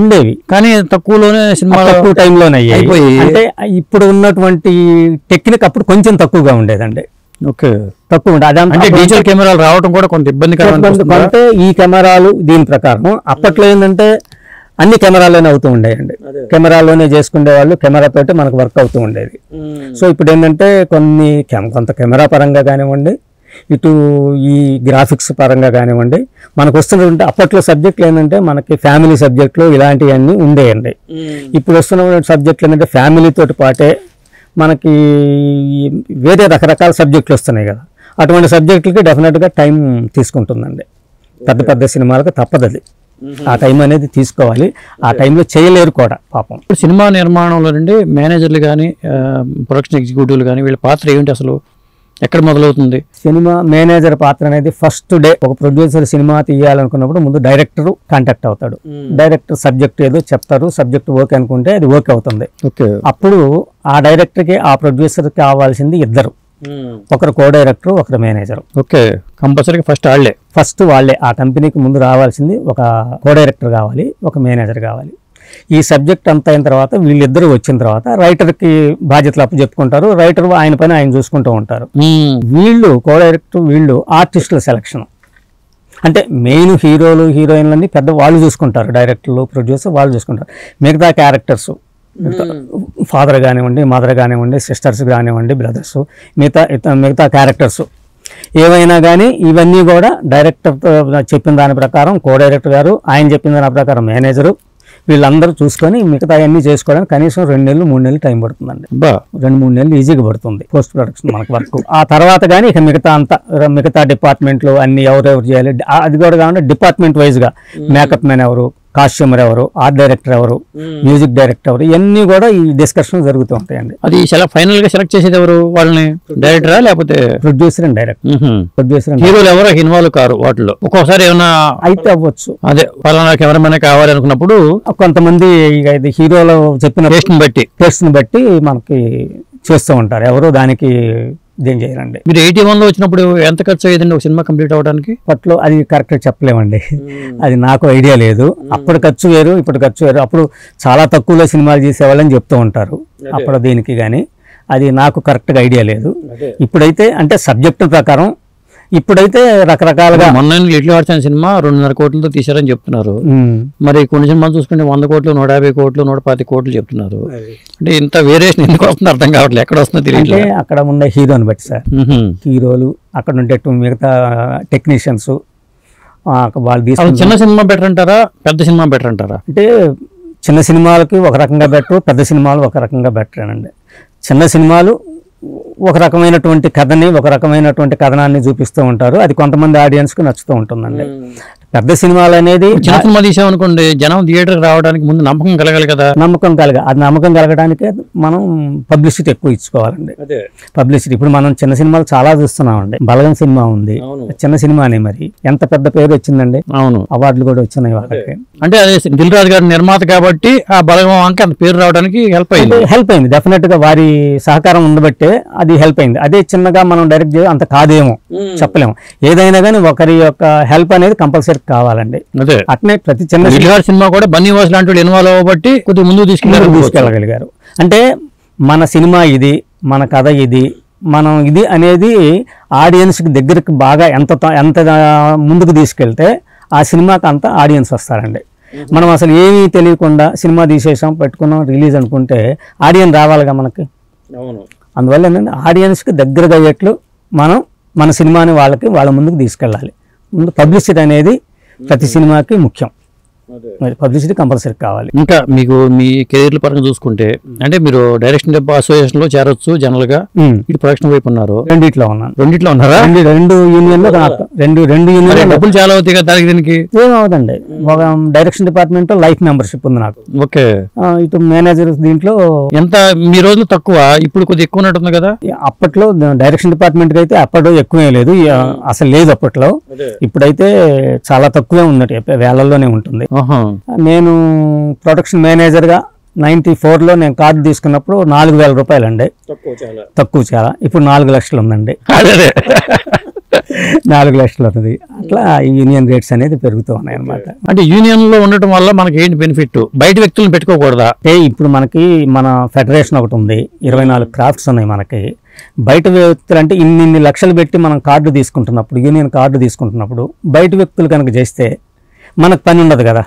ఉండేవి కానీ తక్కువలోనే సినిమా తక్కువ టైంలోనే అయ్యాయి. అంటే ఇప్పుడు ఉన్నటువంటి టెక్నిక్ అప్పుడు కొంచెం తక్కువగా ఉండేదండి. ఓకే, తక్కువ ఉండే అంటే డిజిటల్ కెమెరాలు రావడం కూడా కొంత ఇబ్బందికరంగా. అంటే ఈ కెమెరాలు దీని ప్రకారం అప్పట్లో ఏంటంటే అన్ని కెమెరాలోనే అవుతూ ఉండేయండి. కెమెరాలోనే చేసుకునే వాళ్ళు, కెమెరాతోటి మనకు వర్క్ అవుతూ ఉండేది. సో ఇప్పుడు ఏంటంటే కొంత కెమెరా పరంగా కానివ్వండి, ఇటు ఈ గ్రాఫిక్స్ పరంగా కానివ్వండి, మనకు వస్తున్నటువంటి అప్పట్లో సబ్జెక్టులు ఏంటంటే మనకి ఫ్యామిలీ సబ్జెక్టులు ఇలాంటివన్నీ ఉండేయండి. ఇప్పుడు వస్తున్న సబ్జెక్టులు ఏంటంటే ఫ్యామిలీతోటి పాటే మనకి వేరే రకరకాల సబ్జెక్టులు వస్తున్నాయి కదా. అటువంటి సబ్జెక్టులకి డెఫినెట్గా టైం తీసుకుంటుందండి. పెద్ద పెద్ద సినిమాలకు తప్పదు, అది ఆ టైం అనేది తీసుకోవాలి. ఆ టైంలో చేయలేరు కూడా పాపం. సినిమా నిర్మాణంలో నుండి మేనేజర్లు కానీ ప్రొడక్షన్ ఎగ్జిక్యూటివ్లు కానీ వీళ్ళ పాత్ర ఏమిటి, అసలు ఎక్కడ మొదలవుతుంది? సినిమా మేనేజర్ పాత్ర అనేది ఫస్ట్ డే ఒక ప్రొడ్యూసర్ సినిమా తీయాలనుకున్నప్పుడు ముందు డైరెక్టర్ కాంటాక్ట్ అవుతాడు. డైరెక్టర్ సబ్జెక్ట్ ఏదో చెప్తారు, సబ్జెక్ట్ ఓకే అనుకుంటే అది ఓకే అవుతుంది. అప్పుడు ఆ డైరెక్టర్కి ఆ ప్రొడ్యూసర్కి కావాల్సింది ఇద్దరు, ఒకరు కో డైరెక్టర్, ఒకరు మేనేజర్. ఓకే, కంపల్సరీగా ఫస్ట్ వాళ్ళే ఆ కంపెనీకి ముందు రావాల్సింది. ఒక కో డైరెక్టర్ కావాలి, ఒక మేనేజర్ కావాలి. ఈ సబ్జెక్ట్ అంతా అయిన తర్వాత వీళ్ళిద్దరూ వచ్చిన తర్వాత రైటర్కి బాధ్యతలు అప్పు చెప్పుకుంటారు. రైటర్ ఆయన పైన ఆయన చూసుకుంటూ ఉంటారు. వీళ్ళు కో డైరెక్టర్, వీళ్ళు ఆర్టిస్టుల సెలక్షన్, అంటే మెయిన్ హీరోలు హీరోయిన్లన్నీ పెద్ద వాళ్ళు చూసుకుంటారు. డైరెక్టర్లు ప్రొడ్యూసర్ వాళ్ళు చూసుకుంటారు. మిగతా క్యారెక్టర్స్ ఫాదర్ కానివ్వండి, మదర్ కానివ్వండి, సిస్టర్స్ కానివ్వండి, బ్రదర్స్, మిగతా క్యారెక్టర్స్ ఏవైనా కానీ ఇవన్నీ కూడా డైరెక్టర్ చెప్పిన దాని ప్రకారం కో డైరెక్టర్ గారు, ఆయన చెప్పిన దాని ప్రకారం మేనేజరు, వీళ్ళందరూ చూసుకొని మిగతా అన్నీ చేసుకోవడానికి కనీసం 2 నెలలు 3 నెలలు టైం పడుతుందండి. 2-3 నెలలు ఈజీగా పడుతుంది పోస్ట్ ప్రొడక్షన్ మనకు వర్క్. ఆ తర్వాత కానీ ఇక మిగతా డిపార్ట్మెంట్లు అన్ని ఎవరెవరు చేయాలి, అది కూడా కాకుండా డిపార్ట్మెంట్ వైజ్గా మేకప్ మ్యాన్ ఎవరు, కాస్ట్యూమర్ ఎవరు, ఆర్ట్ డైరెక్టర్ ఎవరు, మ్యూజిక్ డైరెక్టర్ ఎవరు, ఇవన్నీ కూడా ఈ డిస్కషన్ జరుగుతూ ఉంటాయండి. అది ఫైనల్ గా సెలెక్ట్ చేసేది ఎవరు? వాళ్ళని డైరెక్టరా లేకపోతే ప్రొడ్యూసర్ అండ్ డైరెక్టర్. ప్రొడ్యూసర్ హీరోలు ఎవరు ఇన్వాల్వ్ కారు వాటిలో? ఒక్కోసారి ఏమైనా అయితే అవ్వచ్చు. అదే పలానా కెమెరామెన్ కావాలి అనుకున్నప్పుడు కొంతమంది హీరోలు చెప్పిన టేస్ట్ ని బట్టి మనకి చేస్తూ ఉంటారు. ఎవరు దానికి ఇదేం చేయరండి. మీరు 81లో వచ్చినప్పుడు ఎంత ఖర్చు అయ్యేదండి ఒక సినిమా కంప్లీట్ అవడానికి? అప్పట్లో అది కరెక్ట్గా చెప్పలేమండి, అది నాకు ఐడియా లేదు. అప్పుడు ఖర్చు వేరు, ఇప్పుడు ఖర్చు వేరు. అప్పుడు చాలా తక్కువలో సినిమాలు చేసేవాళ్ళని చెప్తూ ఉంటారు అప్పుడు దీనికి, కానీ అది నాకు కరెక్ట్గా ఐడియా లేదు. ఇప్పుడైతే అంటే సబ్జెక్టు ప్రకారం ఇప్పుడైతే రకరకాలుగా. మొన్న లిటిల్ హార్ట్స్ అనే సినిమా 2.5 కోట్లతో తీశారని చెప్తున్నారు. మరి కొన్ని సినిమాలు చూసుకుంటే 100 కోట్లు, 150 కోట్లు, 110 కోట్లు చెప్తున్నారు. అంటే ఇంత వేరియేషన్ ఎందుకు వస్తుంది అర్థం కావట్లేదు, ఎక్కడ వస్తుందో తెలియదు. అక్కడ ఉండే హీరోని బట్టి సార్, హీరోలు అక్కడ ఉండే మిగతా టెక్నీషియన్స్ వాళ్ళు తీసుకుని. చిన్న సినిమా బెటర్ అంటారా, పెద్ద సినిమా బెటర్ అంటారా? అంటే చిన్న సినిమాలకి ఒక రకంగా బెటర్, పెద్ద సినిమాలు ఒక రకంగా బెటర్ అనండి. చిన్న సినిమాలు ఒక రకమైనటువంటి కథని, ఒక రకమైనటువంటి కథనాన్ని చూపిస్తూ ఉంటారు. అది కొంతమంది ఆడియన్స్కి నచ్చుతూ ఉంటుందండి. పెద్ద సినిమాలు అనేది చిన్న సినిమా తీసామనుకోండి, జనం థియేటర్కి రావడానికి ముందు నమ్మకం కలగాలి కదా. నమ్మకం కలగడానికే మనం పబ్లిసిటీ ఎక్కువ ఇచ్చుకోవాలండి. పబ్లిసిటీ ఇప్పుడు మనం చిన్న సినిమాలు చాలా చూస్తున్నామండి. బలగం సినిమా ఉంది, చిన్న సినిమానే, మరి ఎంత పెద్ద పేరు వచ్చిందండి. అవును, అవార్డులు కూడా వచ్చినాయి వాళ్ళకి. అంటే అదే దిల్ రాజు గారి నిర్మాత కాబట్టి ఆ బలగం అంక అంత పేరు రావడానికి హెల్ప్ అయింది. డెఫినెట్ గా వారి సహకారం ఉండబట్టే అది హెల్ప్ అయింది. అదే చిన్నగా మనం డైరెక్ట్ చేయాలి అంత కాదేమో చెప్పలేము. ఏదైనా కానీ ఒకరి యొక్క హెల్ప్ అనేది కంపల్సరీ కావాలండి. అట్నే ప్రతి చిన్న సినిమా కూడా బన్నీవాస్ లాంటి వాళ్ళు ఇన్వాల్వ్ అవ్వబట్టి కొద్దిగా ముందుకు తీసుకెళ్ళగలిగారు. అంటే మన సినిమా ఇది, మన కథ ఇది, మనం ఇది అనేది ఆడియన్స్కి దగ్గరికి బాగా ఎంత ముందుకు తీసుకెళ్తే ఆ సినిమాకి అంత ఆడియన్స్ వస్తారండి. మనం అసలు ఏమీ తెలియకుండా సినిమా తీసేసాం, పెట్టుకున్నాం, రిలీజ్ అనుకుంటే ఆడియన్స్ రావాలిగా మనకి. అందువల్ల ఏంటంటే ఆడియన్స్కి దగ్గరగా అయ్యేట్లు మనం మన సినిమాని వాళ్ళ ముందుకు తీసుకెళ్ళాలి. ముందు పబ్లిసిటీ అనేది ప్రతి సినిమాకి ముఖ్యం. మరి పబ్లిసిటీ కంపల్సరీ కావాలి. ఇంకా మీకు మీ కెరీర్ పరంగా చూసుకుంటే అంటే మీరు డైరెక్షన్ అసోసియేషన్ లో చేరొచ్చు జనరల్ గా, ఇటు ప్రొడక్షన్ వైపు ఉన్నారు, రెండిట్లో ఉన్నాను. రెండిట్లో ఉన్నారా? రెండు యూనియన్ లో రెండు యూనియన్ డబ్బులు చాలా అవుతాయి కదా దానికి దీనికి. ఏమవుదండి, ఒక డైరెక్షన్ డిపార్ట్మెంట్ లో లైఫ్ మెంబర్షిప్ ఉంది నాకు. ఓకే. ఇటు మేనేజర్ దీంట్లో ఎంత మీ రోజులు తక్కువ, ఇప్పుడు కొద్దిగా ఎక్కువ ఉన్నట్టుంది కదా. అప్పట్లో డైరెక్షన్ డిపార్ట్మెంట్ కి అయితే అప్పట్లో ఎక్కువే లేదు, అసలు లేదు అప్పట్లో. ఇప్పుడైతే చాలా తక్కువే ఉన్నట్టు, వేలల్లోనే ఉంటుంది. నేను ప్రొడక్షన్ మేనేజర్ గా 94 లో నేను కార్డు తీసుకున్నప్పుడు 4,000 రూపాయలు అండి, తక్కువ చాలా. ఇప్పుడు 4 లక్షలు ఉందండి. 4 లక్షలు ఉంది. అట్లా యూనియన్ రేట్స్ అనేది పెరుగుతూ ఉన్నాయి అన్నమాట. అంటే యూనియన్ లో ఉండటం వల్ల మనకి ఏంటి బెనిఫిట్? బయట వ్యక్తులను పెట్టుకోకూడదా? ఇప్పుడు మనకి మన ఫెడరేషన్ ఒకటి ఉంది, 24 క్రాఫ్ట్స్ ఉన్నాయి మనకి. బయట వ్యక్తులు అంటే ఇన్ని లక్షలు పెట్టి మనం కార్డు తీసుకుంటున్నప్పుడు, యూనియన్ కార్డు తీసుకుంటున్నప్పుడు బయట వ్యక్తులు కనుక చేస్తే మనకు పని ఉండదు కదా,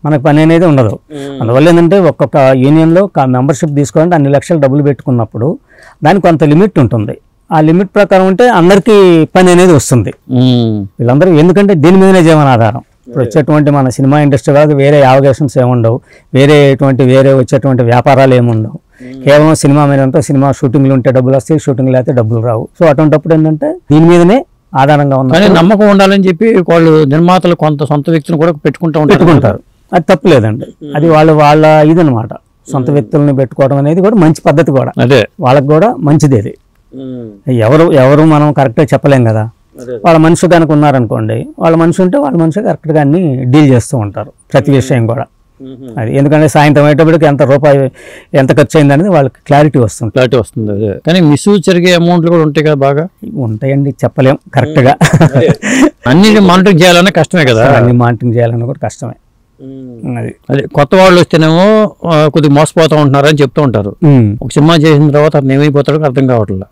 మనకు పని అనేది ఉండదు. అందువల్ల ఏంటంటే ఒక్కొక్క యూనియన్లో మెంబర్షిప్ తీసుకోవాలంటే అన్ని లక్షలు డబ్బులు పెట్టుకున్నప్పుడు దానికి కొంత లిమిట్ ఉంటుంది. ఆ లిమిట్ ప్రకారం ఉంటే అందరికీ పని అనేది వస్తుంది. వీళ్ళందరూ ఎందుకంటే దీని మీదనే జీవనాధారం. ఇప్పుడు వచ్చేటువంటి మన సినిమా ఇండస్ట్రీ వాళ్ళకి వేరే అవకాశాలు ఏముండవు, వేరే వచ్చేటువంటి వ్యాపారాలు ఏముండవు. కేవలం సినిమా మీద ఉంటే సినిమా షూటింగ్లు ఉంటే డబ్బులు వస్తాయి, షూటింగ్లు అయితే డబ్బులు రావు. సో అటువంటిప్పుడు ఏంటంటే దీని మీదనే ఆధారంగా ఉన్నారు. నమ్మకం ఉండాలని చెప్పి వాళ్ళు నిర్మాతలు కొంత సొంత వ్యక్తులను కూడా పెట్టుకుంటారు. అది తప్పు లేదండి, అది వాళ్ళ ఇదనమాట. సొంత వ్యక్తులను పెట్టుకోవడం అనేది కూడా మంచి పద్ధతి కూడా, అదే వాళ్ళకి కూడా మంచిది. అది ఎవరు మనం కరెక్ట్గా చెప్పలేం కదా. వాళ్ళ మనిషి కనుక ఉన్నారనుకోండి, వాళ్ళ మనిషి ఉంటే వాళ్ళ మనిషి కరెక్ట్గా అన్ని డీల్ చేస్తూ ఉంటారు ప్రతి విషయం కూడా. అది ఎందుకంటే సాయంత్రం అయ్యేటప్పటికి ఎంత ఖర్చు అయింది అనేది వాళ్ళకి క్లారిటీ వస్తుంది. అదే కానీ మిస్యూజ్ జరిగే అమౌంట్లు కూడా ఉంటాయి కదా, బాగా ఉంటాయండి, చెప్పలేం కరెక్ట్గా. అన్ని మానిటరింగ్ చేయాలన్నా కష్టమే కదా, అన్ని మానిటరింగ్ చేయాలన్నా కూడా కష్టమే. అదే కొత్త వాళ్ళు వస్తేనేమో కొద్దిగా మోసపోతూ ఉంటున్నారని చెప్తూ ఉంటారు. ఒక సినిమా చేసిన తర్వాత అతను ఏమైపోతాడో అర్థం కావట్లేదు.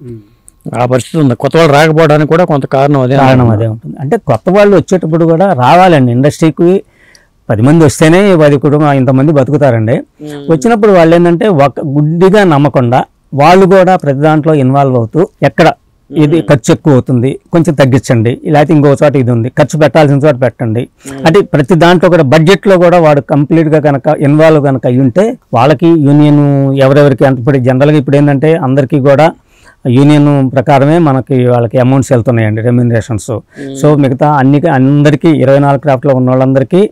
ఆ పరిస్థితి ఉంది. కొత్త వాళ్ళు రాకపోవడానికి కూడా కొంత కారణం అదే ఉంటుంది. అంటే కొత్త వాళ్ళు వచ్చేటప్పుడు కూడా రావాలండి. ఇండస్ట్రీకి 10 మంది వస్తేనే 10 కుటుంబం ఇంతమంది బతుకుతారండి. వచ్చినప్పుడు వాళ్ళు ఏంటంటే గుడ్డిగా నమ్మకుండా వాళ్ళు కూడా ప్రతి దాంట్లో ఇన్వాల్వ్ అవుతూ ఎక్కడ ఇది ఖర్చు ఎక్కువ అవుతుంది కొంచెం తగ్గించండి, లేకపోతే ఇంకో చోట ఇది ఉంది ఖర్చు పెట్టాల్సిన చోట పెట్టండి. అంటే ప్రతి దాంట్లో కూడా బడ్జెట్లో కూడా వాడు కంప్లీట్గా కనుక ఇన్వాల్వ్ కనుక అయ్యి ఉంటే వాళ్ళకి యూనియన్ ఎవరెవరికి అంత ఇప్పుడు జనరల్గా ఇప్పుడు ఏంటంటే అందరికీ కూడా యూనియన్ ప్రకారమే వాళ్ళకి అమౌంట్స్ వెళ్తున్నాయండి, రెమ్యూనరేషన్స్. సో మిగతా అందరికీ 24 క్రాఫ్ట్లో ఉన్న వాళ్ళందరికీ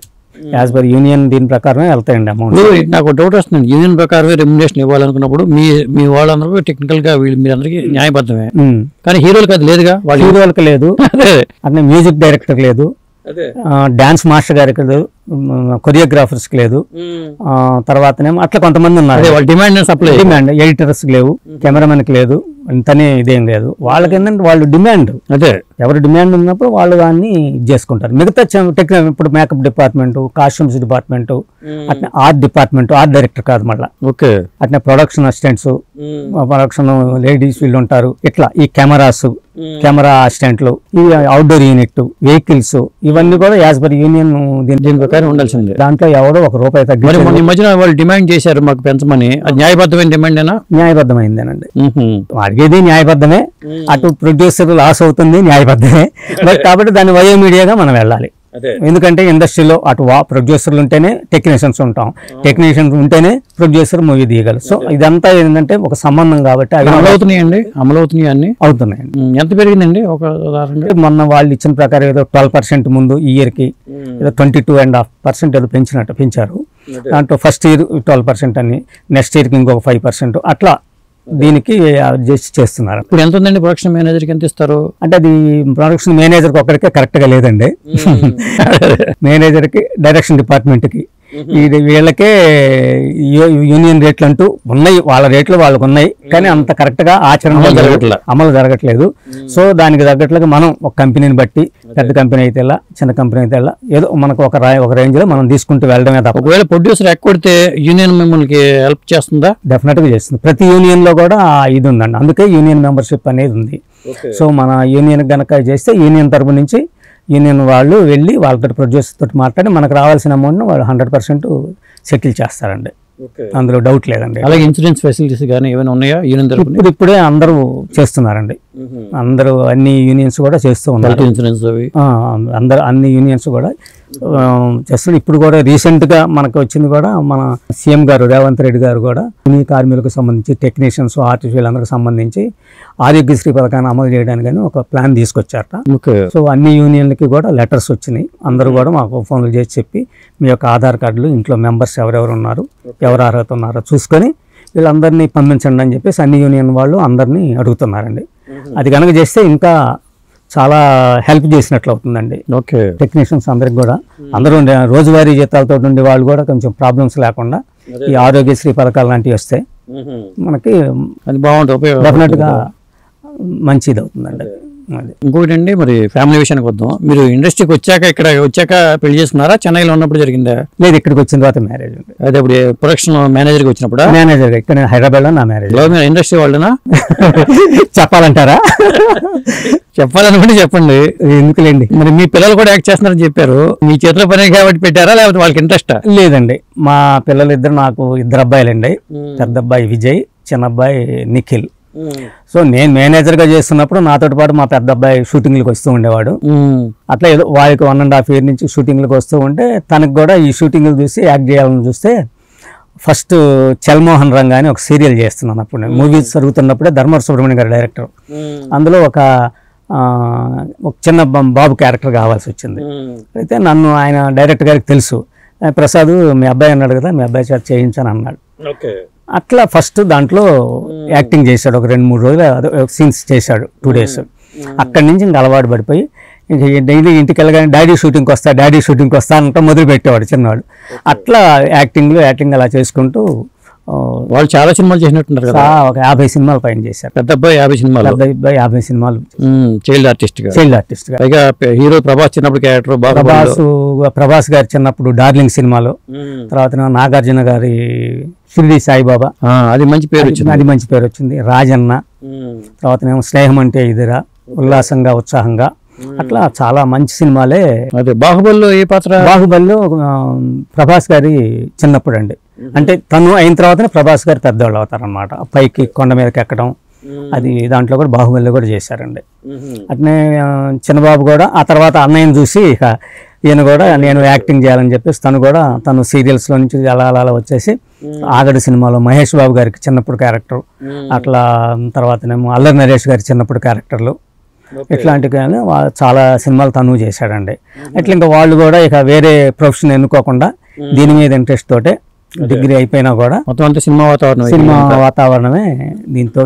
యాజ్ పర్ యూనియన్ దీని ప్రకారమే వెళ్తాయండి అమౌంట్. నాకు డౌట్ వస్తుంది, యూనియన్ ప్రకారమే రెమ్యునరేషన్ ఇవ్వాలనుకున్నప్పుడు మీ వాళ్ళందరూ టెక్నికల్ గా మీరందరికీ న్యాయబద్ధమే, కానీ హీరోలకు అది లేదుగా. వాళ్ళ హీరోలకు లేదు, అట్లా మ్యూజిక్ డైరెక్టర్ లేదు, డాన్స్ మాస్టర్ గారికి లేదు, కొరియోగ్రాఫర్స్కి లేదు, తర్వాతనేమో అట్లా కొంతమంది ఉన్నారు. వాళ్ళ డిమాండ్ ఎడిటర్స్కి లేవు, కెమెరామెన్కి లేదు, ఇంతనే ఇదేం లేదు. వాళ్ళకి ఏంటంటే వాళ్ళు డిమాండ్, అదే ఎవరు డిమాండ్ ఉన్నప్పుడు వాళ్ళు దాన్ని చేసుకుంటారు. మిగతా టెక్నికల్ ఇప్పుడు మేకప్ డిపార్ట్మెంట్, కాస్ట్యూమ్స్ డిపార్ట్మెంట్, అట్లా ఆర్ట్ డిపార్ట్మెంట్, ఆర్ట్ డైరెక్టర్ కాదు మళ్ళీ, అట్లా ప్రొడక్షన్ అసిస్టెంట్స్, ప్రొడక్షన్ లేడీస్ వీళ్ళు ఉంటారు. ఇట్లా ఈ కెమెరా అసిస్టెంట్లు, ఈ అవుట్డోర్ యూనిట్, వెహికల్స్, ఇవన్నీ కూడా యాజ్ పర్ యూనియన్ దీని ప్రకారం ఉండాల్సిందే. దాంట్లో ఎవడో ₹1 తగ్గి ఈ మధ్యన వాళ్ళు డిమాండ్ చేశారు మాకు పెంచమని, అది న్యాయబద్ధమైన డిమాండేనా? న్యాయబద్ధమైందేనండి, అడిగేది న్యాయబద్ధమే. అటు ప్రొడ్యూసర్ లాస్ అవుతుంది, న్యాయబద్ధమే. బట్ కాబట్టి దాన్ని వయో మీడియాగా మనం వెళ్ళాలి. ఎందుకంటే ఇండస్ట్రీలో అటు ప్రొడ్యూసర్లు ఉంటేనే టెక్నీషియన్స్ ఉంటాం, టెక్నీషియన్స్ ఉంటేనే ప్రొడ్యూసర్ మూవీ తీయగలరు. సో ఇదంతా ఏంటంటే ఒక సంబంధం కాబట్టి అవి అవుతున్నాయండి. ఎంత పెరిగిందండి ఒక ఉదాహరణ? మొన్న వాళ్ళు ఇచ్చిన ప్రకారం ఏదో 12% ముందు ఈ ఇయర్కి ఏదో 22.5% ఏదో పెంచారు. దాంట్లో ఫస్ట్ ఇయర్ 12% అని, నెక్స్ట్ ఇయర్కి ఇంకొక 5% అట్లా దీనికి అడ్జస్ట్ చేస్తున్నారు. ఇప్పుడు ఎంత ఉందండి ప్రొడక్షన్ మేనేజర్కి ఎంత ఇస్తారు? అంటే అది ప్రొడక్షన్ మేనేజర్కి ఒక్కడికే కరెక్ట్గా లేదండి, మేనేజర్కి, డైరెక్షన్ డిపార్ట్మెంట్కి, వీళ్ళకే యూనియన్ రేట్లు అంటూ ఉన్నాయి, వాళ్ళ రేట్లు వాళ్ళకు ఉన్నాయి, కానీ అంత కరెక్ట్గా అమలు జరగట్లేదు. సో దానికి తగ్గట్లుగా మనం ఒక కంపెనీని బట్టి, పెద్ద కంపెనీ అయితే ఎలా, చిన్న కంపెనీ అయితే ఎలా, ఏదో మనకు ఒక రేంజ్లో మనం తీసుకుంటూ వెళ్ళడమే తప్ప. ఒకవేళ ప్రొడ్యూసర్ ఎక్కొడితే యూనియన్ మిమ్మల్ని హెల్ప్ చేస్తుందా? డెఫినెట్గా చేస్తుంది. ప్రతి యూనియన్లో కూడా ఇది ఉందండి, అందుకే యూనియన్ మెంబర్షిప్ అనేది ఉంది. సో మన యూనియన్ కనుక చేస్తే యూనియన్ తరపు నుంచి యూనియన్ వాళ్ళు వెళ్ళి వాళ్ళతో ప్రొడ్యూసర్ తోటి మాట్లాడి మనకు రావాల్సిన అమౌంట్ను వాళ్ళు 100% సెటిల్ చేస్తారండి, అందులో డౌట్ లేదండి. అలాగే ఇన్సూరెన్స్ ఫెసిలిటీస్ కానీ ఏమైనా ఉన్నాయా యూనియన్ తరపున? ఇప్పుడే అందరూ చేస్తున్నారండి, అందరూ అన్ని యూనియన్స్ కూడా చేస్తూ ఉన్నారు. ఇన్సూరెన్స్ అన్ని యూనియన్స్ కూడా చేస్తున్నాడు. ఇప్పుడు కూడా రీసెంట్గా మనకు వచ్చింది కూడా మన సీఎం గారు రేవంత్ రెడ్డి గారు కూడా సినీ కార్మికులకు సంబంధించి టెక్నీషియన్స్, ఆర్టిస్ట్ వీళ్ళందరికి సంబంధించి ఆరోగ్యశ్రీ పథకాన్ని అమలు చేయడానికి కానీ ఒక ప్లాన్ తీసుకొచ్చారట. సో అన్ని యూనియన్లకి కూడా లెటర్స్ వచ్చినాయి. అందరూ కూడా మాకు ఫోన్లు చేసి చెప్పి మీ యొక్క ఆధార్ కార్డులు ఇంట్లో మెంబర్స్ ఎవరెవరు ఉన్నారు, ఎవరు అర్హత ఉన్నారో చూసుకొని వీళ్ళందరినీ పంపించండి అని చెప్పేసి అన్ని యూనియన్ వాళ్ళు అందరినీ అడుగుతున్నారండి. అది కనుక చేస్తే ఇంకా చాలా హెల్ప్ చేసినట్లు అవుతుందండి. టెక్నీషియన్స్ అందరికి కూడా అందరూ రోజువారీ జీతాలతో ఉండే వాళ్ళు కూడా కొంచెం ప్రాబ్లమ్స్ లేకుండా ఈ ఆరోగ్యశ్రీ పథకాలు లాంటివి వస్తే మనకి అది బాగుంటుంది, డెఫినెట్గా మంచిది అవుతుందండి. ఇంకొకటి అండి, మరి ఫ్యామిలీ విషయానికి వద్దాం. మీరు ఇండస్ట్రీకి ఇక్కడ వచ్చాక పెళ్లి చేసుకున్నారా, చెన్నైలో ఉన్నప్పుడు జరిగిందా? లేదు, ఇక్కడికి వచ్చిన తర్వాత మ్యారేజ్ ఉంది. అదే ఇప్పుడు ప్రొడక్షన్ మేనేజర్గా వచ్చినప్పుడు? మేనేజర్గా ఇక్కడ హైదరాబాద్లో నా మ్యారేజ్. మీరు ఇండస్ట్రీ వాళ్ళనా? చెప్పాలంటారా? చెప్పాలనుకుంటే చెప్పండి, ఎందుకులేండి. మరి మీ పిల్లలు కూడా యాక్ట్ చేస్తున్నారని చెప్పారు, మీ చేతిలో పని కాబట్టి పెట్టారా లేకపోతే వాళ్ళకి ఇంట్రెస్టా? లేదండి, మా పిల్లలు నాకు ఇద్దరు అబ్బాయిలండి. పెద్ద అబ్బాయి విజయ్, చిన్న అబ్బాయి నిఖిల్. సో నేను మేనేజర్గా చేస్తున్నప్పుడు నాతో పాటు మా పెద్ద అబ్బాయి షూటింగ్లకు వస్తూ ఉండేవాడు. అట్లా ఏదో వాడికి 1.5 year నుంచి షూటింగ్లకు వస్తూ ఉంటే తనకు కూడా ఈ షూటింగ్లు చూసి యాక్ట్ చేయాలని చూస్తే ఫస్ట్ చల్మోహన్ రంగా అని ఒక సీరియల్ చేస్తున్నాను. అప్పుడు నేను మూవీస్ జరుగుతున్నప్పుడే ధర్మవర సుబ్రహ్మణ్యం గారు డైరెక్టర్. అందులో ఒక చిన్న బాబు క్యారెక్టర్ కావాల్సి వచ్చింది. అయితే నన్ను ఆయన డైరెక్టర్ గారికి తెలుసు, ప్రసాద్ మీ అబ్బాయి అన్నాడు కదా, మీ అబ్బాయి చేత చేయించాను అన్నాడు. అట్లా ఫస్ట్ దాంట్లో యాక్టింగ్ చేశాడు. ఒక 2-3 రోజులు సీన్స్ చేశాడు, 2 days. అక్కడి నుంచి ఇంకా అలవాటు పడిపోయి ఇంక డైలీ ఇంటికి వెళ్ళగానే డాడీ షూటింగ్కి వస్తా అంటే మొదలు పెట్టేవాడు చిన్నవాడు. అట్లా యాక్టింగ్ అలా చేసుకుంటూ వాళ్ళు చాలా సినిమాలు చేసినట్టున్నారు కదా, ఒక 50 సినిమాలు పైన చేశారు. పెద్ద అబ్బాయి 50 సినిమాలు, పెద్ద అబ్బాయి 50 సినిమాలు చైల్డ్ ఆర్టిస్ట్ గా. పైగా హీరో ప్రభాస్ చిన్నప్పుడు క్యారెక్టర్, ప్రభాస్ గారు చిన్నప్పుడు డార్లింగ్ సినిమాలో, తర్వాత నాగార్జున గారి షిరిడి సాయిబాబా, అది మంచి పేరు వచ్చింది. రాజన్న, తర్వాత స్నేహం అంటే ఇదిరా, ఉల్లాసంగా ఉత్సాహంగా, అట్లా చాలా మంచి సినిమాలే. అదే బాహుబలిలో ఏ పాత్ర? బాహుబలిలో ప్రభాస్ గారి చిన్నప్పుడు అండి. అంటే తను అయిన తర్వాతనే ప్రభాస్ గారు పెద్దవాళ్ళు అవుతారనమాట. పైకి కొండ మీదకి ఎక్కడం, అది దాంట్లో కూడా బాహుబలిలో కూడా చేశారండి. అట్నే చిన్నబాబు కూడా ఆ తర్వాత అన్నయ్యని చూసి ఇక ఈయన కూడా నేను యాక్టింగ్ చేయాలని చెప్పేసి తను సీరియల్స్లో నుంచి అలా వచ్చేసి ఆగడు సినిమాలో మహేష్ బాబు గారికి చిన్నప్పుడు క్యారెక్టర్, అట్లా తర్వాతనేమో అల్లరి నరేష్ గారి చిన్నప్పుడు క్యారెక్టర్లు, ఇట్లాంటివి చాలా సినిమాలు తను చేశాడండి. ఇట్లా ఇంకా వాళ్ళు కూడా ఇక వేరే ప్రొఫెషన్ ఎన్నుకోకుండా దీని మీద ఇంట్రెస్ట్ తోటే డిగ్రీ అయిపోయినా కూడా మొత్తం సినిమా వాతావరణమే దీంతో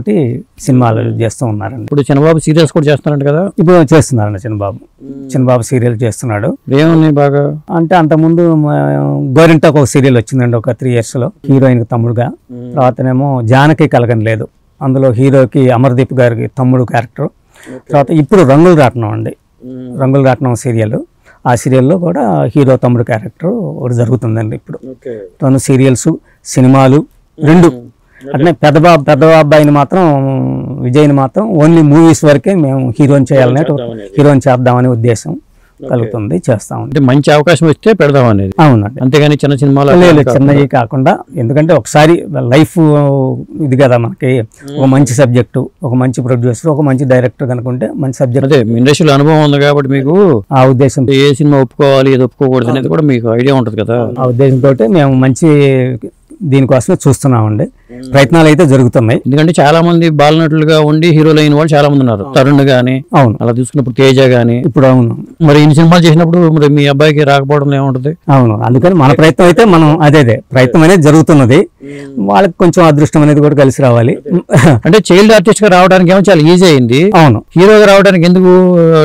సినిమాలు చేస్తూ ఉన్నారండి. ఇప్పుడు చిన్నబాబు సీరియల్స్ కూడా చేస్తున్నారంట కదా? ఇప్పుడు చేస్తున్నారండి చిన్నబాబు సీరియల్ చేస్తున్నాడు. ఏమున్నాయి బాగా అంటే అంతకుముందు గోరింటాకు ఒక సీరియల్ వచ్చిందండి, ఒక 3 years లో, హీరోయిన్ తమ్ముడుగా. తర్వాతనేమో జానకి కలగని లేదు, అందులో హీరోకి అమర్దీప్ గారికి తమ్ముడు క్యారెక్టర్. తర్వాత ఇప్పుడు రంగులు రాట్నం సీరియల్, ఆ సీరియల్లో కూడా హీరో తమ్ముడు క్యారెక్టర్ ఒకటి జరుగుతుందండి ఇప్పుడు. తను సీరియల్స్, సినిమాలు రెండు. అట్నే పెద్ద అబ్బాయిని మాత్రం, విజయ్ని మాత్రం ఓన్లీ మూవీస్ వరకే మేము హీరోయిన్ చేద్దామనే ఉద్దేశం కలుగుతుంది, చేస్తాం. అంటే మంచి అవకాశం వస్తే పెడదాం అనేది. అవునండి, అంతేగాని చిన్న సినిమాలు చిన్నవి కాకుండా, ఎందుకంటే ఒకసారి లైఫ్ ఇది కదా మనకి, ఒక మంచి సబ్జెక్టు, ఒక మంచి ప్రొడ్యూసర్, ఒక మంచి డైరెక్టర్ కనుకుంటే మంచి సబ్జెక్ట్. అదే ఇండస్ట్రీలో అనుభవం ఉంది కాబట్టి మీకు ఆ ఉద్దేశం, ఏ సినిమా ఒప్పుకోవాలి ఏది ఒప్పుకోకూడదు అనేది కూడా మీకు ఐడియా ఉంటుంది కదా. ఆ ఉద్దేశంతో మేము మంచి దీనికోసమే చూస్తున్నామండి. ప్రయత్నాలు అయితే జరుగుతున్నాయి. ఎందుకంటే చాలా మంది బాలనటులుగా ఉండి హీరోలు అయిన వాళ్ళు చాలా మంది ఉన్నారు. తరుణ్ గానీ, అవును, అలా చూసుకున్నప్పుడు తేజ గానీ. ఇప్పుడు అవును, మరి ఇన్ని సినిమాలు చేసినప్పుడు మరి మీ అబ్బాయికి రాకపోవడం ఏముంటుంది? అవును, అందుకని మన ప్రయత్నం అయితే మనం అదే ప్రయత్నం అనేది జరుగుతున్నది. వాళ్ళకి కొంచెం అదృష్టం అనేది కూడా కలిసి రావాలి. అంటే చైల్డ్ ఆర్టిస్ట్ గా రావడానికి ఏమో చాలా ఈజీ అయింది. అవును, హీరోగా రావడానికి ఎందుకు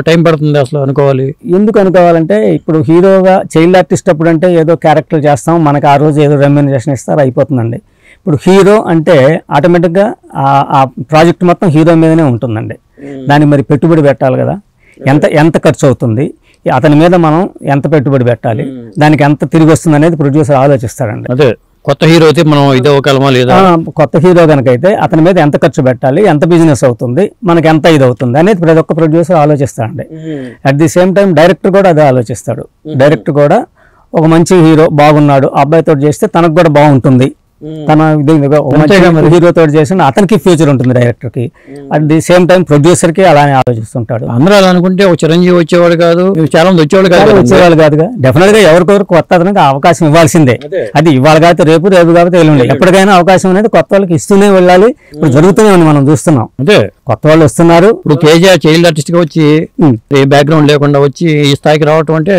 టైం పడుతుంది అసలు అనుకోవాలి? ఎందుకు అనుకోవాలంటే ఇప్పుడు హీరోగా చైల్డ్ ఆర్టిస్ట్ అప్పుడు అంటే ఏదో క్యారెక్టర్ చేస్తాం, మనకి ఆ రోజు ఏదో రెమ్యూనరేషన్ ఇస్తారు, అయిపోతుందండి. ఇప్పుడు హీరో అంటే ఆటోమేటిక్గా ఆ ప్రాజెక్ట్ మొత్తం హీరో మీదనే ఉంటుందండి. దానికి మరి పెట్టుబడి పెట్టాలి కదా, ఎంత ఖర్చు అవుతుంది, అతని మీద మనం ఎంత పెట్టుబడి పెట్టాలి, దానికి ఎంత తిరిగి వస్తుంది అనేది ప్రొడ్యూసర్ ఆలోచిస్తాడండి. అదే కొత్త హీరో అయితే మనం ఇదే ఒకలమా లేదా, కొత్త హీరో కనుక అయితే అతని మీద ఎంత ఖర్చు పెట్టాలి, ఎంత బిజినెస్ అవుతుంది, మనకి ఎంత ఇది అవుతుంది అనేది ప్రతి ఒక్క ప్రొడ్యూసర్ ఆలోచిస్తాడండి. At the same time director కూడా అదే ఆలోచిస్తాడు. డైరెక్టర్ కూడా ఒక మంచి హీరో బాగున్నాడు, అబ్బాయితో చేస్తే తనకు కూడా బాగుంటుంది తన హీరోతో చేసిన అతనికి ఫ్యూచర్ ఉంటుంది, డైరెక్టర్ కి at the same time producer కి అలానే ఆలోచిస్తుంటాడు. అందరూ అలా అనుకుంటే ఒక చిరంజీవి వచ్చేవాడు కాదు, చాలా మంది వచ్చేవాళ్ళు కాదుగా. డెఫినెట్ గా ఎవరికొరకు కొత్త అతనికి అవకాశం ఇవ్వాల్సిందే. అది ఇవాళ కాకపోతే రేపు, రేపు కాకపోతే ఎల్లుండి, ఎప్పటికైనా అవకాశం అనేది కొత్త వాళ్ళకి ఇస్తూనే వెళ్ళాలి. ఇప్పుడు జరుగుతూనే ఉంది, మనం చూస్తున్నాం. అదే కొత్త వాళ్ళు వస్తున్నారు. ఇప్పుడు తేజ చైల్డ్ ఆర్టిస్ట్ గా వచ్చి ఏ బ్యాక్గ్రౌండ్ లేకుండా వచ్చి ఈ స్థాయికి రావటం అంటే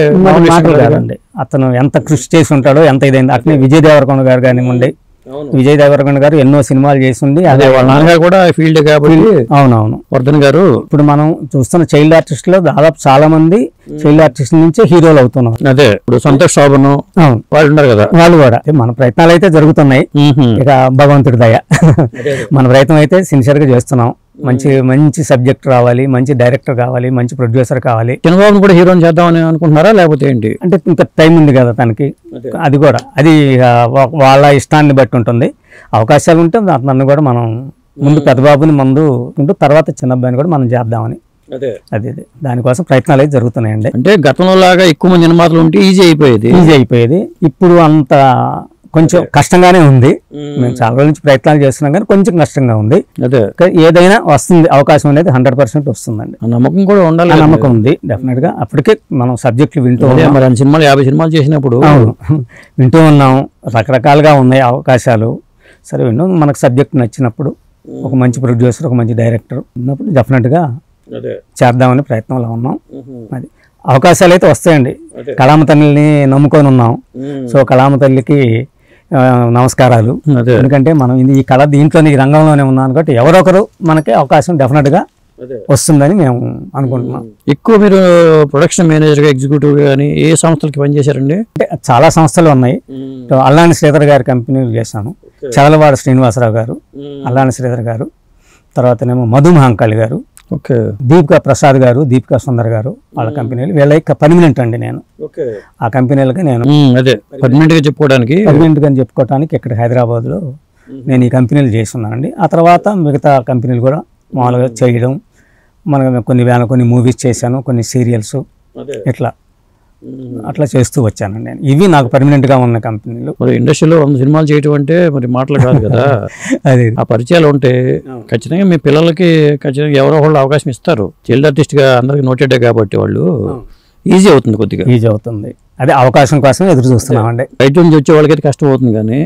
కాదండి. అతను ఎంత కృషి చేసి ఉంటాడో, ఎంత ఇదైంది. అట్లనే విజయ్ దేవరకొండ గారు కానివ్వండి, విజయ్ దేవరకొండ గారు ఎన్నో సినిమాలు చేసి ఉండి, అదే వాళ్ళ నాన్నగారు కూడా ఫీల్డ్ కాబట్టి. అవునవును. వర్ధన్ గారు ఇప్పుడు మనం చూస్తున్న చైల్డ్ ఆర్టిస్ట్ లో దాదాపు చాలా మంది చైల్డ్ ఆర్టిస్ట్ నుంచే హీరోలు అవుతున్నారు. అదే ఇప్పుడు సంతోష్ శోభను వాళ్ళు ఉన్నారు కదా, వాళ్ళు కూడా. మన ప్రయత్నాలు అయితే జరుగుతున్నాయి, ఇక భగవంతుడి దయ. మన ప్రయత్నం అయితే సిన్సియర్ గా చేస్తున్నాం. మంచి మంచి సబ్జెక్ట్ రావాలి, మంచి డైరెక్టర్ కావాలి, మంచి ప్రొడ్యూసర్ కావాలి. చంద్రబాబును కూడా హీరోని చేద్దామని అనుకుంటున్నారా లేకపోతే ఏంటి? అంటే ఇంకా టైం ఉంది కదా తనకి, అది కూడా అది వాళ్ళ ఇష్టాన్ని బట్టి ఉంటుంది. అవకాశాలు ఉంటే నన్ను కూడా మనం ముందు పెద్దబాబుని ముందు తర్వాత చిన్నబ్బాయిని కూడా మనం చేద్దామని అదే దానికోసం ప్రయత్నాలు అయితే జరుగుతున్నాయండి. అంటే గతంలో లాగా ఎక్కువ మంది నిర్మాతలు ఉంటే ఈజీ అయిపోయేది. ఇప్పుడు అంత కొంచెం కష్టంగానే ఉంది. మేము చాలా రోజుల నుంచి ప్రయత్నాలు చేస్తున్నాం కానీ కొంచెం కష్టంగా ఉంది. అదే ఏదైనా వస్తుంది, అవకాశం అనేది 100% వస్తుందండి. నమ్మకం కూడా ఉండాలి. నమ్మకం ఉంది డెఫినెట్ గా. అప్పటికే మనం సబ్జెక్టులు వింటూ మరి 50 సినిమాలు చేసినప్పుడు వింటూ ఉన్నాం. రకరకాలుగా ఉన్నాయి అవకాశాలు. సరే విన్నాం, మనకు సబ్జెక్ట్ నచ్చినప్పుడు ఒక మంచి ప్రొడ్యూసర్, ఒక మంచి డైరెక్టర్ ఉన్నప్పుడు డెఫినెట్ గా చేద్దామని ప్రయత్నంలో ఉన్నాం. అది అవకాశాలు అయితే వస్తాయండి. కళామ తల్లిని నమ్ముకొని ఉన్నాం. సో కళామ తల్లికి నమస్కారాలు. ఎందుకంటే మనం ఈ కళ దీంట్లోనే, ఈ రంగంలోనే ఉన్నాం కాబట్టి ఎవరొకరు మనకి అవకాశం డెఫినెట్ గా వస్తుందని మేము అనుకుంటున్నాం. ఎక్కువ మీరు ప్రొడక్షన్ మేనేజర్ గా, ఎగ్జిక్యూటివ్ కానీ ఏ సంస్థలకి పనిచేశారండి? అంటే చాలా సంస్థలు ఉన్నాయి. అల్లాని శ్రీధర్ గారి కంపెనీలు చేశాను. చదలవాడ శ్రీనివాసరావు గారు, అల్లాని శ్రీధర్ గారు, తర్వాతనేమో మధు మహంకాళి గారు, దీపికా ప్రసాద్ గారు, దీపికా సుందర్ గారు, వాళ్ళ కంపెనీలు. వీళ్ళకి పర్మనెంట్ అండి. నేను ఆ కంపెనీలకి నేను పర్మనెంట్ గా చెప్పుకోవడానికి ఇక్కడ హైదరాబాద్ లో నేను ఈ కంపెనీలు చేస్తున్నానండి. ఆ తర్వాత మిగతా కంపెనీలు కూడా మామూలుగా చేయడం, కొన్ని మూవీస్ చేశాను, కొన్ని సీరియల్స్, ఇట్లా అట్లా చేస్తూ వచ్చానండి నేను. ఇవి నాకు పర్మనెంట్ గా ఉన్న కంపెనీలు. మరి ఇండస్ట్రీలో 100 సినిమాలు చేయటం అంటే మరి మాటలు కాదు కదా. అది ఆ పరిచయాలు ఉంటే ఖచ్చితంగా మీ పిల్లలకి ఖచ్చితంగా ఎవరో వాళ్ళు అవకాశం ఇస్తారు. చైల్డ్ ఆర్టిస్ట్ గా అందరికి నోటెడ్ కాబట్టి వాళ్ళు ఈజీ అవుతుంది, కొద్దిగా ఈజీ అవుతుంది. అదే అవకాశం కోసం ఎదురు చూస్తున్నామండి. బయట నుంచి వచ్చే వాళ్ళకైతే కష్టం అవుతుంది కానీ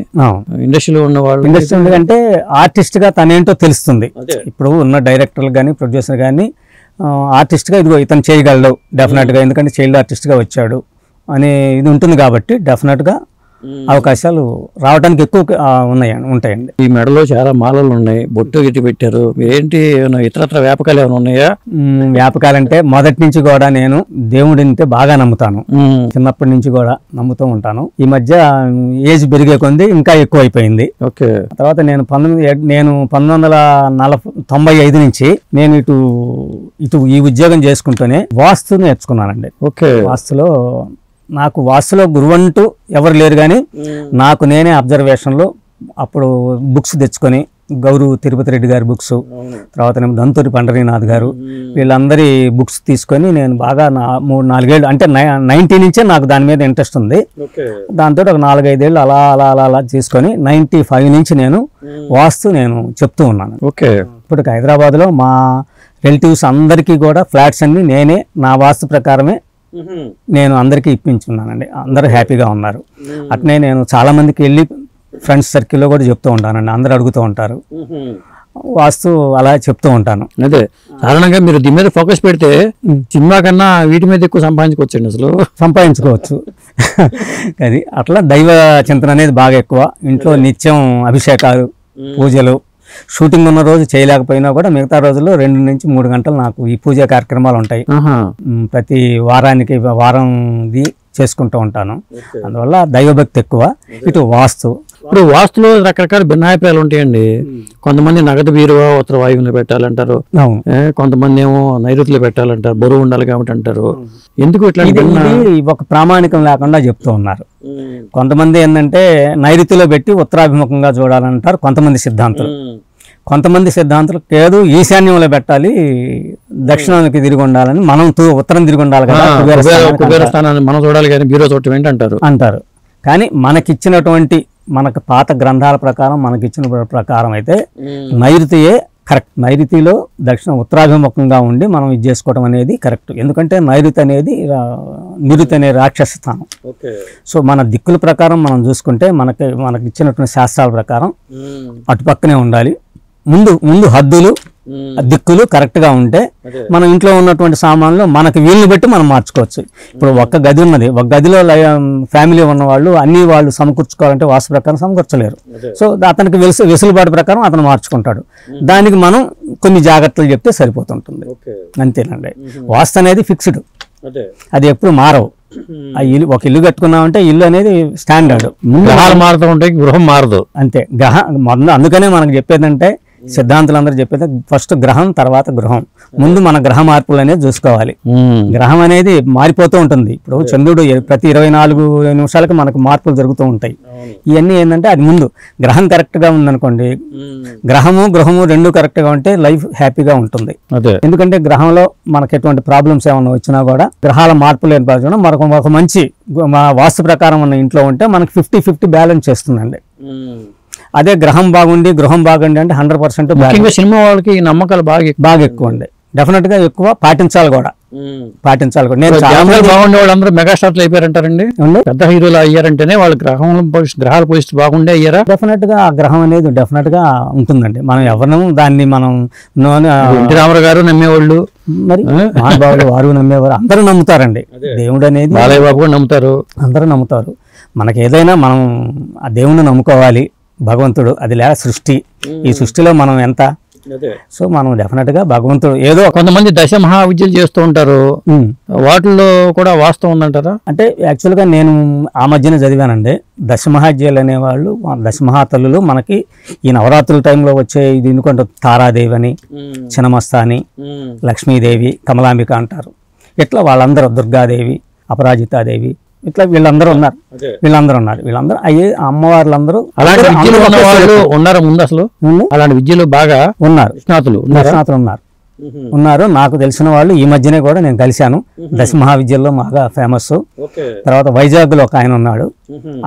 ఇండస్ట్రీలో ఉన్న వాళ్ళు, ఇండస్ట్రీ ఎందుకంటే ఆర్టిస్ట్ గా తనేంటో తెలుస్తుంది. ఇప్పుడు ఉన్న డైరెక్టర్లు కానీ ప్రొడ్యూసర్ కానీ ఆర్టిస్ట్ గా ఇదిగో ఇతను చేయగలడు డెఫినెట్ గా, ఎందుకంటే చైల్డ్ ఆర్టిస్ట్ గా వచ్చాడు అనే ఇది ఉంటుంది కాబట్టి డెఫినెట్ గా అవకాశాలు రావడానికి ఎక్కువ ఉంటాయండి. ఈ మెడలో చాలా మాలలు ఉన్నాయి, బొట్టు గిట్టి పెట్టారు. ఏంటి ఇతరత్ర వ్యాపకాలు ఏమైనా ఉన్నాయా? వ్యాపకాలంటే మొదటి నుంచి కూడా నేను దేవుడిని బాగా నమ్ముతాను. చిన్నప్పటి నుంచి కూడా నమ్ముతూ ఉంటాను. ఈ మధ్య ఏజ్ పెరిగే కొంది ఇంకా ఎక్కువ అయిపోయింది. తర్వాత నేను 1995 నుంచి నేను ఇటు ఈ ఉద్యోగం చేసుకుంటూనే వాస్తు నేర్చుకున్నానండి. నాకు వాస్తులో గురువంటూ ఎవరు లేరు కానీ నాకు నేనే అబ్జర్వేషన్లో అప్పుడు బుక్స్ తెచ్చుకొని, గౌరు తిరుపతి రెడ్డి గారి బుక్స్, తర్వాత దంతూరి పండరీనాథ్ గారు, వీళ్ళందరి బుక్స్ తీసుకొని నేను బాగా 3-4 ఏళ్ళు, అంటే 90 నుంచే నాకు దాని మీద ఇంట్రెస్ట్ ఉంది. దాంతో ఒక 4-5 ఏళ్ళు అలా అలా అలా అలా తీసుకొని 95 నుంచి నేను వాస్తు నేను చెప్తూ ఉన్నాను. ఇప్పుడు హైదరాబాద్లో మా రిలేటివ్స్ అందరికీ కూడా ఫ్లాట్స్ అన్ని నేనే నా వాస్తు ప్రకారమే నేను అందరికీ ఇప్పించున్నానండి. అందరూ హ్యాపీగా ఉన్నారు. అట్నే నేను చాలా మందికి వెళ్ళి ఫ్రెండ్స్ సర్కిల్లో కూడా చెప్తూ ఉంటానండి. అందరూ అడుగుతూ ఉంటారు, వాస్తు అలా చెప్తూ ఉంటాను. అదే సాధారణంగా మీరు దీని మీద ఫోకస్ పెడితే సినిమా కన్నా వీటి మీద ఎక్కువ సంపాదించుకోవచ్చండి. అసలు సంపాదించుకోవచ్చు. అది అట్లా దైవ చింతన అనేది బాగా ఎక్కువ. ఇంట్లో నిత్యం అభిషేకాలు, పూజలు. షూటింగ్ ఉన్న రోజు చేయలేకపోయినా కూడా మిగతా రోజుల్లో 2 నుంచి 3 గంటలు నాకు ఈ పూజా కార్యక్రమాలు ఉంటాయి. ప్రతి వారంది చేసుకుంటూ ఉంటాను. అందువల్ల దైవభక్తి ఎక్కువ. ఇటు వాస్తు, ఇప్పుడు వాస్తులో రకరకాల భిన్నాభిప్రాయాలు ఉంటాయండి. కొంతమంది నగదు బీరువా ఉత్తర వాయువులు పెట్టాలంటారు, కొంతమంది ఏమో నైరుతిలో పెట్టాలంటారు, బరువు ఉండాలి కాబట్టి అంటారు. ఎందుకు ఇట్లా ఒక ప్రామాణికం లేకుండా చెప్తూ ఉన్నారు. కొంతమంది ఏంటంటే నైరుతిలో పెట్టి ఉత్తరాభిముఖంగా చూడాలంటారు కొంతమంది సిద్ధాంతులు. కొంతమంది సిద్ధాంతులు లేదు ఈశాన్యంలో పెట్టాలి, దక్షిణానికి తిరిగి ఉండాలని, మనం ఉత్తరం తిరిగి ఉండాలి కదా, కుబేర స్థానాన్ని మనం చూడాలి కానీ బీరో చూడటం ఏంటి అంటారు. కానీ మనకిచ్చినటువంటి మనకు పాత గ్రంథాల ప్రకారం మనకి ఇచ్చిన ప్రకారం అయితే నైరుతియే కరెక్ట్. నైరుతిలో ఉత్తరాభిముఖంగా ఉండి మనం ఇది చేసుకోవడం అనేది కరెక్ట్. ఎందుకంటే నైరుతి అనేది నిరుతి అనే రాక్షస స్థానం. సో మన దిక్కుల ప్రకారం మనం చూసుకుంటే మనకి ఇచ్చినటువంటి శాస్త్రాల ప్రకారం అటుపక్కనే ఉండాలి. ముందు హద్దులు దిక్కులు కరెక్ట్గా ఉంటే మన ఇంట్లో ఉన్నటువంటి సామాన్లు మనకి వీలుని బట్టి మనం మార్చుకోవచ్చు. ఇప్పుడు ఒక్క గది ఉన్నది, ఒక గదిలో ఫ్యామిలీ ఉన్న వాళ్ళు అన్ని వాళ్ళు సమకూర్చుకోవాలంటే వాస్తు ప్రకారం సమకూర్చలేరు. సో అతనికి వెసులుబాటు ప్రకారం అతను మార్చుకుంటాడు. దానికి మనం కొన్ని జాగ్రత్తలు చెప్తే సరిపోతుంటుంది, అంతేనండి. వాస్తు అనేది ఫిక్స్డ్, అది ఎప్పుడు మారవు. ఆ ఇల్లు ఒక ఇల్లు కట్టుకున్నామంటే ఇల్లు అనేది స్టాండర్డ్. గ్రహాలు మారుతూ ఉంటాయి, గృహం మారదు, అంతే. అందుకనే మనకు చెప్పేదంటే సిద్ధాంతులు అందరూ చెప్పేది ఫస్ట్ గ్రహం తర్వాత గృహం. ముందు మన గ్రహ మార్పులు అనేది చూసుకోవాలి. గ్రహం అనేది మారిపోతూ ఉంటుంది. ఇప్పుడు చంద్రుడు ప్రతి 24 నిమిషాలకు మనకు మార్పులు జరుగుతూ ఉంటాయి. ఇవన్నీ ఏంటంటే అది ముందు గ్రహం కరెక్ట్గా ఉందనుకోండి, గృహము రెండు కరెక్ట్గా ఉంటే లైఫ్ హ్యాపీగా ఉంటుంది. ఎందుకంటే గ్రహంలో మనకి ఎటువంటి ప్రాబ్లమ్స్ ఏమైనా వచ్చినా కూడా గ్రహాల మార్పులు ఏర్పరచడం మనకు ఒక మంచి వాస్తు ప్రకారం ఉన్న ఇంట్లో ఉంటే మనకు 50-50 బ్యాలెన్స్ చేస్తుందండి. అదే గ్రహం బాగుండి గృహం బాగుండి అంటే 100% సినిమా వాళ్ళకి నమ్మకాలు బాగా ఎక్కువ ఉండే, డెఫినెట్ గా ఎక్కువ పాటించాలి కూడా. నేను బాగుండే వాళ్ళందరూ మెగాస్టార్లు అయిపోయారంటారండి. పెద్ద హీరోలు అయ్యారంటేనే వాళ్ళు గ్రహాల పరిస్థితి బాగుండే అయ్యారా? డెఫినెట్ గా ఆ గ్రహం అనేది డెఫినెట్ గా ఉంటుందండి. మనం ఎవరినూ దాన్ని మనం ఎన్టీ రామారావు గారు నమ్మేవాళ్ళు, మరి మహానుభావులు వారు నమ్మేవారు, అందరూ నమ్ముతారండి. దేవుడు అనేది బాలయ్య బాబు కూడా నమ్ముతారు, అందరూ నమ్ముతారు. మనకి ఏదైనా మనం ఆ దేవుణ్ణి నమ్ముకోవాలి. భగవంతుడు అది సృష్టి, ఈ సృష్టిలో మనం ఎంత, సో మనం డెఫినెట్ గా భగవంతుడు ఏదో. కొంతమంది దశ మహావిద్యలు చేస్తూ ఉంటారు, వాటిల్లో కూడా వాస్తవం ఉందంటారా? అంటే యాక్చువల్గా నేను ఆ మధ్యన చదివానండి. దశమహావిద్యలు అనేవాళ్ళు, దశమహాతల్లులు మనకి ఈ నవరాత్రుల టైంలో వచ్చే ఇది ఎందుకంటే తారాదేవి అని, చినమస్తాని, లక్ష్మీదేవి, కమలాంబిక అంటారు. ఇట్లా వాళ్ళందరూ దుర్గాదేవి, అపరాజితాదేవి, ఇట్లా వీళ్ళందరూ ఉన్నారు. వీళ్ళందరూ అయ్యే అమ్మవార్లందరూ అలాంటి ఉన్నారు. ముందు అసలు అలాంటి విద్యలు బాగా ఉన్నారు, నిష్ణాతులు ఉన్నారు. నాకు తెలిసిన వాళ్ళు ఈ మధ్యనే కూడా నేను కలిశాను. దశ మహావిద్యల్లో బాగా ఫేమస్. తర్వాత వైజాగ్ లో ఒక ఆయన ఉన్నాడు,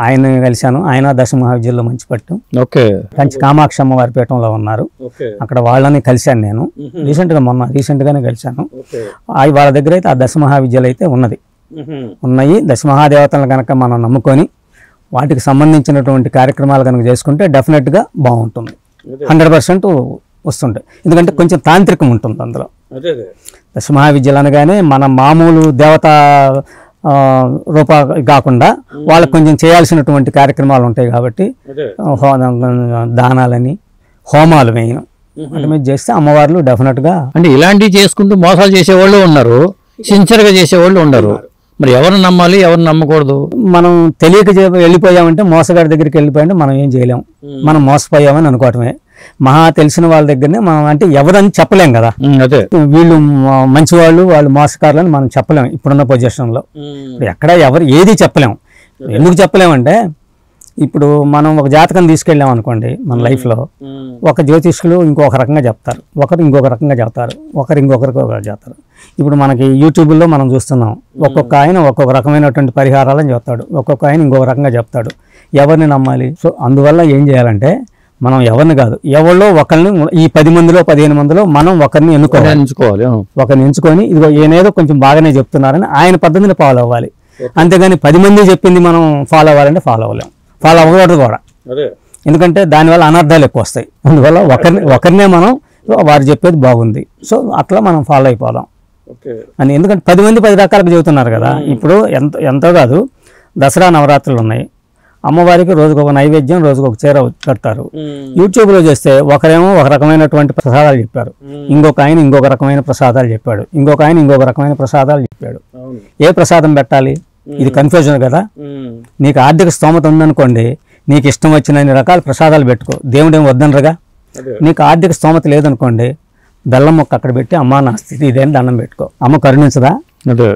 ఆయన కలిశాను. ఆయన దశ మహావిద్యల్లో మంచి పట్టు. కంచి కామాక్షి అమ్మవారి పీఠంలో ఉన్నారు. అక్కడ వాళ్ళని కలిశాను నేను రీసెంట్ గానే కలిశాను. వాళ్ళ దగ్గర అయితే ఆ దశ మహావిద్యలు అయితే ఉన్నాయి. దశ మహాదేవతలను కనుక మనం నమ్ముకొని వాటికి సంబంధించినటువంటి కార్యక్రమాలు కనుక చేసుకుంటే డెఫినెట్గా బాగుంటుంది, 100% వస్తుంటాయి. ఎందుకంటే కొంచెం తాంత్రికం ఉంటుంది అందులో. దశ మహావిద్యలు అనగానే మన మామూలు దేవతా రూప కాకుండా వాళ్ళకి కొంచెం చేయాల్సినటువంటి కార్యక్రమాలు ఉంటాయి కాబట్టి దానాలని, హోమాలు మెయిన్ అంటే చేస్తే అమ్మవార్లు డెఫినెట్గా. అంటే ఇలాంటివి చేసుకుంటూ మోసాలు చేసేవాళ్ళు ఉన్నారు, సిన్సియర్గా చేసేవాళ్ళు ఉన్నారు. మరి ఎవరిని నమ్మాలి, ఎవరిని నమ్మకూడదు? మనం తెలియక వెళ్ళిపోయామంటే, మోసగాడి దగ్గరికి వెళ్ళిపోయామంటే మనం ఏం చేయలేం. మనం మోసపోయామని అనుకోవటమే. మహా తెలిసిన వాళ్ళ దగ్గరనే మనం అంటే ఎవరని చెప్పలేం కదా. వీళ్ళు మంచివాళ్ళు, వాళ్ళు మోసకారులు అని మనం చెప్పలేం ఇప్పుడున్న పొజిషన్లో. ఎక్కడ ఎవరు ఏది చెప్పలేం. ఎందుకు చెప్పలేమంటే, ఇప్పుడు మనం ఒక జాతకం తీసుకెళ్ళాం అనుకోండి, మన లైఫ్లో ఒక జ్యోతిష్కులు ఇంకొక రకంగా చెప్తారు, ఒకరు ఇంకొక రకంగా చెప్తారు, ఒకరు ఇంకొకరికి చెప్తారు. ఇప్పుడు మనకి యూట్యూబ్లో మనం చూస్తున్నాం, ఒక్కొక్క ఆయన ఒక్కొక్క రకమైనటువంటి పరిహారాలను చెప్తాడు, ఒక్కొక్క ఆయన ఇంకొక రకంగా చెప్తాడు. ఎవరిని నమ్మాలి? సో అందువల్ల ఏం చేయాలంటే, మనం ఎవరిని కాదు, ఎవరిలో ఒకరిని, ఈ 10 మందిలో 15 మందిలో మనం ఒకరిని ఎంచుకోవాలి. ఒకరిని ఎంచుకొని ఇదిగో ఏనేదో కొంచెం బాగానే చెప్తున్నారని ఆయన పద్ధతిని ఫాలో అవ్వాలి. అంతేగాని 10 మంది చెప్పింది మనం ఫాలో అవ్వాలంటే ఫాలో అవ్వలేం, ఫాలో అవ్వకూడదు కూడా. ఎందుకంటే దానివల్ల అనర్థాలు ఎక్కువ వస్తాయి. అందువల్ల ఒకరినే మనం వారు చెప్పేది బాగుంది, సో అట్లా మనం ఫాలో అయిపోదాం అని. ఎందుకంటే 10 మంది 10 రకాలుగా చెబుతున్నారు కదా. ఇప్పుడు ఎంతో కాదు, దసరా నవరాత్రులు ఉన్నాయి, అమ్మవారికి రోజుకు ఒక నైవేద్యం, రోజుకు ఒక చీర కడతారు. యూట్యూబ్లో చేస్తే ఒకరేమో ఒక రకమైనటువంటి ప్రసాదాలు చెప్పారు, ఇంకొక ఆయన ఇంకొక రకమైన ప్రసాదాలు చెప్పాడు, ఇంకొక ఆయన ఇంకొక రకమైన ప్రసాదాలు చెప్పాడు. ఏ ప్రసాదం పెట్టాలి? ఇది కన్ఫ్యూజన్ కదా. నీకు ఆర్థిక స్తోమత ఉందనుకోండి, నీకు ఇష్టం వచ్చిన రకాల ప్రసాదాలు పెట్టుకో, దేవుడేం వద్దనరుగా. నీకు ఆర్థిక స్తోమత లేదనుకోండి, బెల్లం మొక్క అక్కడ పెట్టి అమ్మ నా స్థితి ఇదేని దండం పెట్టుకో, అమ్మ కరుణించదా.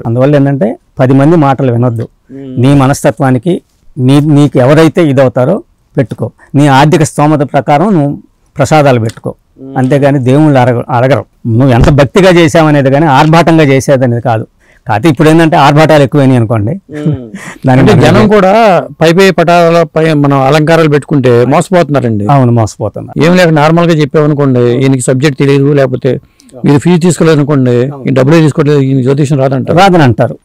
అందువల్ల ఏంటంటే 10 మంది మాటలు వినొద్దు. నీ మనస్తత్వానికి నీకు ఎవరైతే ఇదవుతారో పెట్టుకో. నీ ఆర్థిక స్తోమత ప్రకారం నువ్వు ప్రసాదాలు పెట్టుకో, అంతేగాని దేవుళ్ళు అడగరు. నువ్వు ఎంత భక్తిగా చేసావనేది కానీ ఆర్భాటంగా చేసేది అనేది కాదు. కాకపోతే ఇప్పుడు ఏంటంటే ఆర్భాటాలు ఎక్కువైనాయి అనుకోండి, అంటే జనం కూడా పై పటాలపై మనం అలంకారాలు పెట్టుకుంటే మోసపోతున్నారండి. అవును, మోసపోతున్నారు. ఏం లేక నార్మల్ గా చెప్పామనుకోండి, ఈయనకి సబ్జెక్ట్ తెలియదు, లేకపోతే మీరు ఫీజు తీసుకోలేదు అనుకోండి, ఈ డబ్బులే తీసుకోవట్లేదు, ఈయన జ్యోతిషం రాదంటారు. రాదని అంటారు.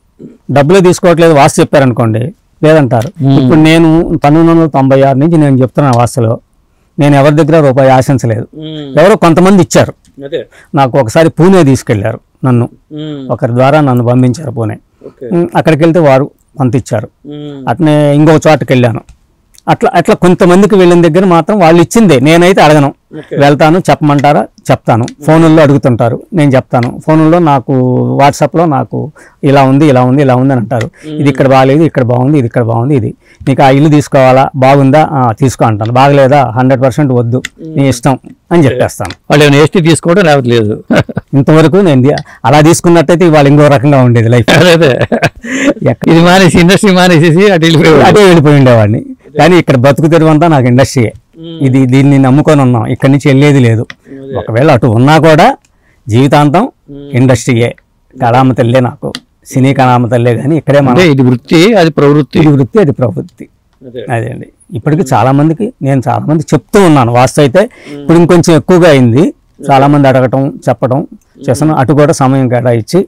డబ్బులే తీసుకోవట్లేదు, వాస్తు చెప్పారనుకోండి లేదంటారు. ఇప్పుడు నేను 1996 నుంచి నేను చెప్తున్నా వాస్తులో నేను ఎవరి దగ్గర రూపాయి ఆశించలేదు. ఎవరో కొంతమంది ఇచ్చారు నాకు. ఒకసారి పూణే తీసుకెళ్లారు నన్ను, ఒకరి ద్వారా నన్ను పంపించారు పూణే. అక్కడికి వెళ్తే వారు కొంత ఇచ్చారు. అట్నే ఇంకొక చోటకి వెళ్ళాను. అట్లా అట్లా కొంతమందికి వెళ్ళిన దగ్గర మాత్రం వాళ్ళు ఇచ్చిందే, నేనైతే అడగను. వెళ్తాను, చెప్పమంటారా చెప్తాను. ఫోనుల్లో అడుగుతుంటారు, నేను చెప్తాను. ఫోనుల్లో నాకు వాట్సాప్లో నాకు ఇలా ఉంది ఇలా ఉంది ఇలా ఉంది అని అంటారు. ఇది ఇక్కడ బాగాలేదు, ఇక్కడ బాగుంది, ఇది ఇక్కడ బాగుంది, ఇది నీకు ఆ ఇల్లు తీసుకోవాలా, బాగుందా తీసుకో అంటాను. బాగలేదా 100% వద్దు, నీ ఇష్టం అని చెప్పేస్తాను. వాళ్ళు ఏమైనా వేస్తే తీసుకోవడం లేకపోతే లేదు. ఇంతవరకు నేను అలా తీసుకున్నట్టయితే ఇవాళ ఇంకో రకంగా ఉండేది లైఫ్. అదే ఇది మానేసి ఇండస్ట్రీ మానేసేసి అదే వెళ్ళిపోయి ఉండేవాడిని. కానీ ఇక్కడ బతుకు తెరువంతా నాకు ఇండస్ట్రీయే. దీన్ని నమ్ముకొని ఉన్నాం, ఇక్కడి నుంచి వెళ్ళేది లేదు. ఒకవేళ అటు ఉన్నా కూడా జీవితాంతం ఇండస్ట్రీయే. కళామ తల్లే నాకు, సినీ కళామ తల్లే. కానీ ఇక్కడే మన ఇది వృత్తి, అది ప్రవృత్తి. ఇది వృత్తి, అది ప్రవృత్తి. అదే అండి. ఇప్పటికి చాలా మందికి నేను చాలా మంది చెప్తూ ఉన్నాను. వాస్తు అయితే ఇప్పుడు ఇంకొంచెం ఎక్కువగా అయింది. చాలా మంది అడగటం చెప్పడం చేస్తాను. అటు కూడా సమయం కేటాయించి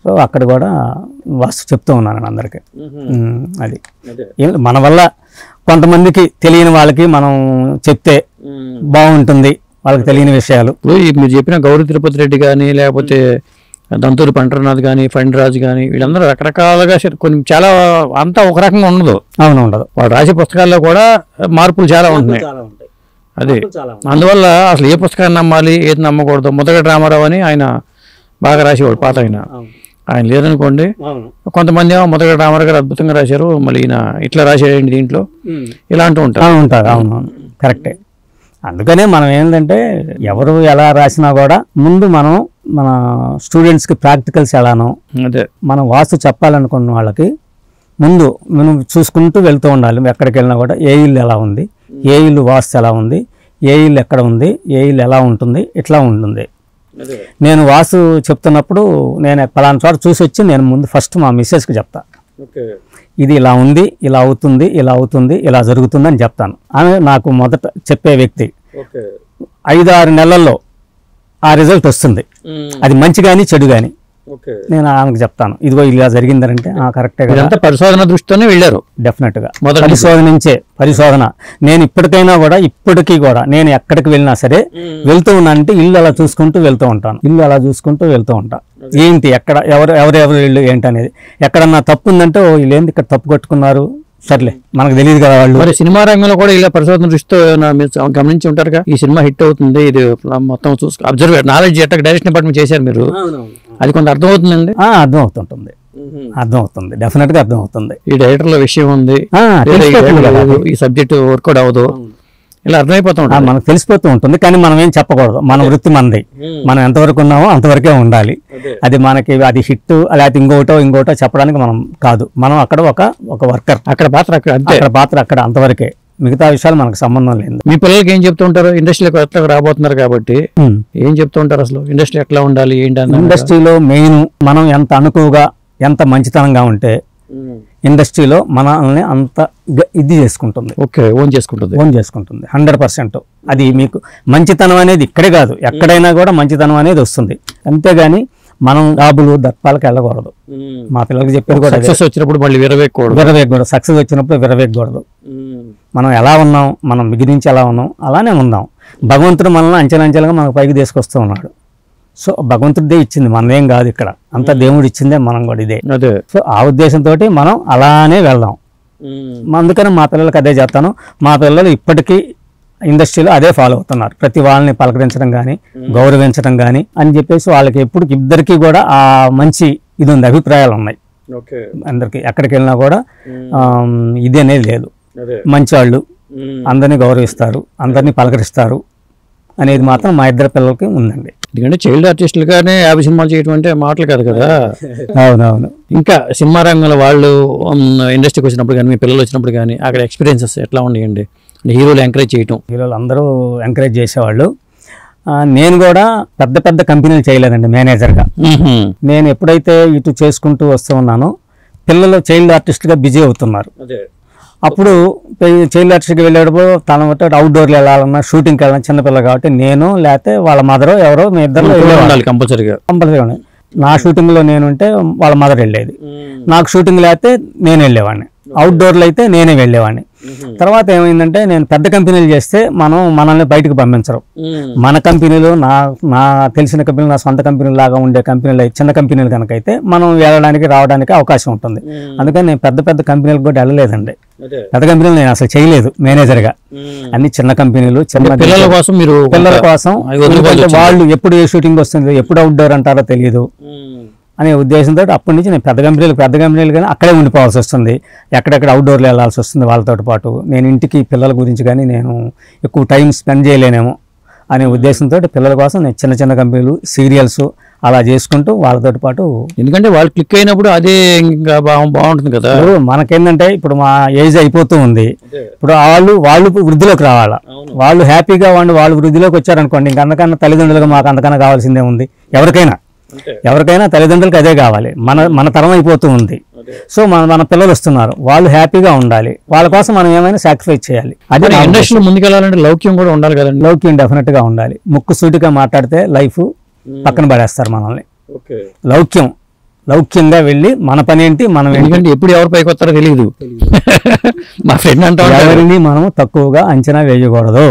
సో అక్కడ కూడా వాస్తు చెప్తూ ఉన్నాను అందరికీ. అది మన వల్ల కొంతమందికి తెలియని వాళ్ళకి మనం చెప్తే బాగుంటుంది, వాళ్ళకి తెలియని విషయాలు. మీరు చెప్పిన గౌరీ తిరుపతి రెడ్డి కానీ, లేకపోతే దంతూరి పంటరనాథ్ కానీ, ఫణిరాజు కానీ, వీళ్ళందరూ రకరకాలుగా కొన్ని చాలా అంతా ఒక రకంగా ఉండదు. అవును, ఉండదు. వాళ్ళు రాసే పుస్తకాల్లో కూడా మార్పులు చాలా ఉంటున్నాయి. అదే అందువల్ల అసలు ఏ పుస్తకాన్ని నమ్మాలి, ఏది నమ్మకూడదు. ముదగడ రామారావు అని ఆయన బాగా రాసేవాడు, పాత ఆయన లేదనుకోండి. కొంతమంది ఏమో ముదగడ రామారావు గారు అద్భుతంగా రాశారు, మళ్ళీ ఈయన ఇట్లా రాసేయండి దీంట్లో, ఇలా అంటూ ఉంటారు. అవునవును, కరెక్టే. అందుకనే మనం ఏంటంటే ఎవరు ఎలా రాసినా కూడా ముందు మనం మన స్టూడెంట్స్కి ప్రాక్టికల్స్ ఎలానో, అదే మనం వాస్తు చెప్పాలనుకున్న వాళ్ళకి ముందు మనం చూసుకుంటూ వెళ్తూ ఉండాలి. ఎక్కడికి వెళ్ళినా కూడా ఏ ఇల్లు ఎలా ఉంది, ఏ ఇల్లు వాస్తు ఎలా ఉంది, ఏ ఇల్లు ఎక్కడ ఉంది, ఏ ఇల్లు ఎలా ఉంటుంది, ఇట్లా ఉంటుంది. నేను వాస్తు చెప్తున్నప్పుడు నేను పలానా చోట చూసి వచ్చి నేను ముందు ఫస్ట్ మా మిస్సెస్కి చెప్తా, ఇది ఇలా ఉంది, ఇలా అవుతుంది, ఇలా అవుతుంది, ఇలా జరుగుతుంది అని చెప్తాను. ఆమె నాకు మొదట చెప్పే వ్యక్తి. 5-6 నెలల్లో ఆ రిజల్ట్ వస్తుంది. అది మంచి కానీ చెడు కానీ నేను ఆమెకు చెప్తాను, ఇదిగో ఇలా జరిగిందంటే కరెక్టే కదా. పరిశోధన దృష్టితోనే వెళ్ళారు. డెఫినెట్గా పరిశోధన నుంచే. పరిశోధన నేను ఇప్పటికైనా కూడా ఇప్పటికీ కూడా నేను ఎక్కడికి వెళ్ళినా సరే వెళ్తూ ఉన్నానంటే ఇల్లు అలా చూసుకుంటూ వెళ్తూ ఉంటాను. ఇల్లు అలా చూసుకుంటూ వెళ్తూ ఉంటాను. ఏంటి ఎక్కడ ఎవరెవరు ఇల్లు ఏంటి అనేది. ఎక్కడన్నా తప్పు ఉందంటే వీళ్ళు ఏంటి ఇక్కడ తప్పు కట్టుకున్నారు, సర్లే మనకు తెలియదు కదా వాళ్ళు. మరి సినిమా రంగంలో కూడా ఇలా పరిశోధన దృష్టితో గమనించి ఉంటారుగా, ఈ సినిమా హిట్ అవుతుంది, ఇది మొత్తం చూసుకో అబ్జర్వ్ నాలెడ్జ్ ఎట్లా డైరెక్షన్ డిపార్ట్మెంట్ చేశారు మీరు, అది కొంత అర్థమవుతుందండి. అర్థమవుతుంది, డెఫినెట్గా అర్థమవుతుంది. ఈ డైరెక్టర్లో విషయం ఉంది, ఈ సబ్జెక్ట్ వర్కౌట్ అవ్వదు, ఇలా అర్థమైపోతూ ఉంటుంది, మనకు తెలిసిపోతూ ఉంటుంది. కానీ మనం ఏం చెప్పకూడదు, మన వృత్తి మనది. మనం ఎంతవరకు ఉన్నామో అంతవరకే ఉండాలి. అది మనకి అది హిట్ లేకపోతే ఇంకోటో చెప్పడానికి మనం కాదు. మనం అక్కడ ఒక వర్కర్, అక్కడ పాత్ర అక్కడ అంతవరకే. మిగతా విషయాలు మనకు సంబంధం లేదు. మీ పిల్లలకి ఏం చెప్తూ ఉంటారు? ఇండస్ట్రీలోకి ఎట్లా రాబోతున్నారు కాబట్టి ఏం చెప్తూ ఉంటారు? అసలు ఇండస్ట్రీ ఎట్లా ఉండాలి ఏంటి? ఇండస్ట్రీలో మెయిన్ మనం ఎంత అనుకువగా, ఎంత మంచితనంగా ఉంటే ఇండస్ట్రీలో మనల్ని అంత ఇది చేసుకుంటుంది. ఓన్ చేసుకుంటుంది 100%. అది మీకు మంచితనం అనేది ఇక్కడే కాదు, ఎక్కడైనా కూడా మంచితనం అనేది వస్తుంది. అంతేగాని మనం డాబులు దర్పాలకు వెళ్ళకూడదు. మా పిల్లలకి చెప్పేది కూడా సక్సెస్ వచ్చినప్పుడు మళ్ళీ విరవేయకూడదు. సక్సెస్ వచ్చినప్పుడు విరవేయకూడదు. మనం ఎలా ఉన్నాం, మనం మిగిలించి ఎలా ఉన్నాం అలానే ఉందాం. భగవంతుడు మనల్ని అంచెలంచెలుగా మనకు పైకి తీసుకొస్తూ ఉన్నాడు. సో భగవంతుడిదే ఇచ్చింది, మనదేం కాదు. ఇక్కడ అంతా దేవుడు ఇచ్చిందే, మనం కూడా ఇదే. సో ఆ ఉద్దేశంతో మనం అలానే వెళ్దాం. అందుకని మా పిల్లలకి అదే చేస్తాను. మా పిల్లలు ఇప్పటికీ ఇండస్ట్రీలో అదే ఫాలో అవుతున్నారు. ప్రతి వాళ్ళని పలకరించడం కానీ, గౌరవించడం కానీ అని చెప్పేసి వాళ్ళకి ఎప్పుడు ఇద్దరికీ కూడా ఆ మంచి ఇది ఉంది, అభిప్రాయాలు ఉన్నాయి అందరికి. ఎక్కడికి వెళ్ళినా కూడా ఇది అనేది లేదు. మంచి వాళ్ళు అందరినీ గౌరవిస్తారు, అందరినీ పలకరిస్తారు అనేది మాత్రం మా ఇద్దరు పిల్లలకి ఉందండి. ఎందుకంటే చైల్డ్ ఆర్టిస్టులుగానే 50 సినిమాలు చేయడం అంటే మాటలు కాదు కదా. అవునవును. ఇంకా సినిమా రంగంలో వాళ్ళు ఇండస్ట్రీకి వచ్చినప్పుడు కానీ, మీ పిల్లలు వచ్చినప్పుడు కానీ అక్కడ ఎక్స్పీరియన్సెస్ ఎట్లా ఉన్నాయండి? హీరోలు ఎంకరేజ్ చేయటం, హీరోలు అందరూ ఎంకరేజ్ చేసేవాళ్ళు. నేను కూడా పెద్ద పెద్ద కంపెనీలు చేయలేదండి మేనేజర్గా. నేను ఎప్పుడైతే ఇటు చేసుకుంటూ వస్తూ ఉన్నానో పిల్లలు చైల్డ్ ఆర్టిస్ట్గా బిజీ అవుతున్నారు. అప్పుడు చైల్డ్ ఆర్టిస్ట్కి వెళ్ళేటప్పుడు తన బట్టి అవుట్డోర్లు వెళ్ళాలన్నా షూటింగ్కి వెళ్ళాలన్నా చిన్నపిల్ల కాబట్టి నేను లేకపోతే వాళ్ళ మదర్ ఎవరో మీ ఇద్దరు కంపల్సరీగా నా షూటింగ్లో నేనుంటే వాళ్ళ మదర్ వెళ్ళేది, నాకు షూటింగ్ లేకపోతే నేను వెళ్ళేవాడిని, అవుట్డోర్లు అయితే నేనే వెళ్ళేవాడిని. తర్వాత ఏమైందంటే నేను పెద్ద కంపెనీలు చేస్తే మనల్ని బయటకు పంపించరు. మన కంపెనీలు నా తెలిసిన కంపెనీలు, నా సొంత కంపెనీలు లాగా ఉండే కంపెనీలు చిన్న కంపెనీలు కనుక అయితే మనం వెళ్ళడానికి రావడానికి అవకాశం ఉంటుంది. అందుకని నేను పెద్ద పెద్ద కంపెనీలకు కూడా వెళ్ళలేదండి. పెద్ద కంపెనీలు నేను అసలు చేయలేదు మేనేజర్గా. అన్ని చిన్న కంపెనీలు, చిన్న పిల్లల కోసం వాళ్ళు ఎప్పుడు ఏ షూటింగ్ వస్తుంది, ఎప్పుడు అవుట్డోర్ అంటారో తెలియదు అనే ఉద్దేశంతో అప్పటి నుంచి నేను పెద్ద కంపెనీలు కానీ అక్కడే ఉండిపోవాల్సి వస్తుంది. ఎక్కడెక్కడ అవుట్డోర్లు వెళ్ళాల్సి వస్తుంది వాళ్ళతో పాటు. నేను ఇంటికి పిల్లల గురించి కానీ నేను ఎక్కువ టైం స్పెండ్ చేయలేనేమో అనే ఉద్దేశంతో పిల్లల కోసం నేను చిన్న చిన్న కంపెనీలు, సీరియల్స్ అలా చేసుకుంటూ వాళ్ళతో పాటు. ఎందుకంటే వాళ్ళు క్లిక్ అయినప్పుడు అదే ఇంకా బాగుంటుంది కదా. మనకేంటంటే ఇప్పుడు మా ఏజ్ అయిపోతూ ఉంది, ఇప్పుడు వాళ్ళు వృద్ధిలోకి రావాలా. వాళ్ళు హ్యాపీగా వాళ్ళు వృద్ధిలోకి వచ్చారనుకోండి, ఇంక అంతకన్నా తల్లిదండ్రులుగా మాకు అంతకన్నా కావాల్సిందే ఉంది. ఎవరికైనా తల్లిదండ్రులకి అదే కావాలి. మన తరం అయిపోతూ ఉంది. సో మన పిల్లలు వస్తున్నారు, వాళ్ళు హ్యాపీగా ఉండాలి. వాళ్ళ కోసం మనం ఏమైనా సాక్రిఫైస్ చేయాలి. అదే ఇండస్ట్రీలో ముందుకెళ్ళాలంటే లౌక్యం కూడా ఉండాలి కదండి. లౌక్యం డెఫినెట్ గా ఉండాలి. ముక్కు సూటిగా మాట్లాడితే లైఫ్ పక్కన పడేస్తారు మనల్ని. లౌక్యంగా వెళ్ళి మన పని ఏంటి, మనం ఎందుకంటే ఎప్పుడు ఎవరు పైకి వస్తారో తెలియదు. మా ఫ్రెండ్ అంటే ఎవరిని మనం తక్కువగా అంచనా వేయకూడదు.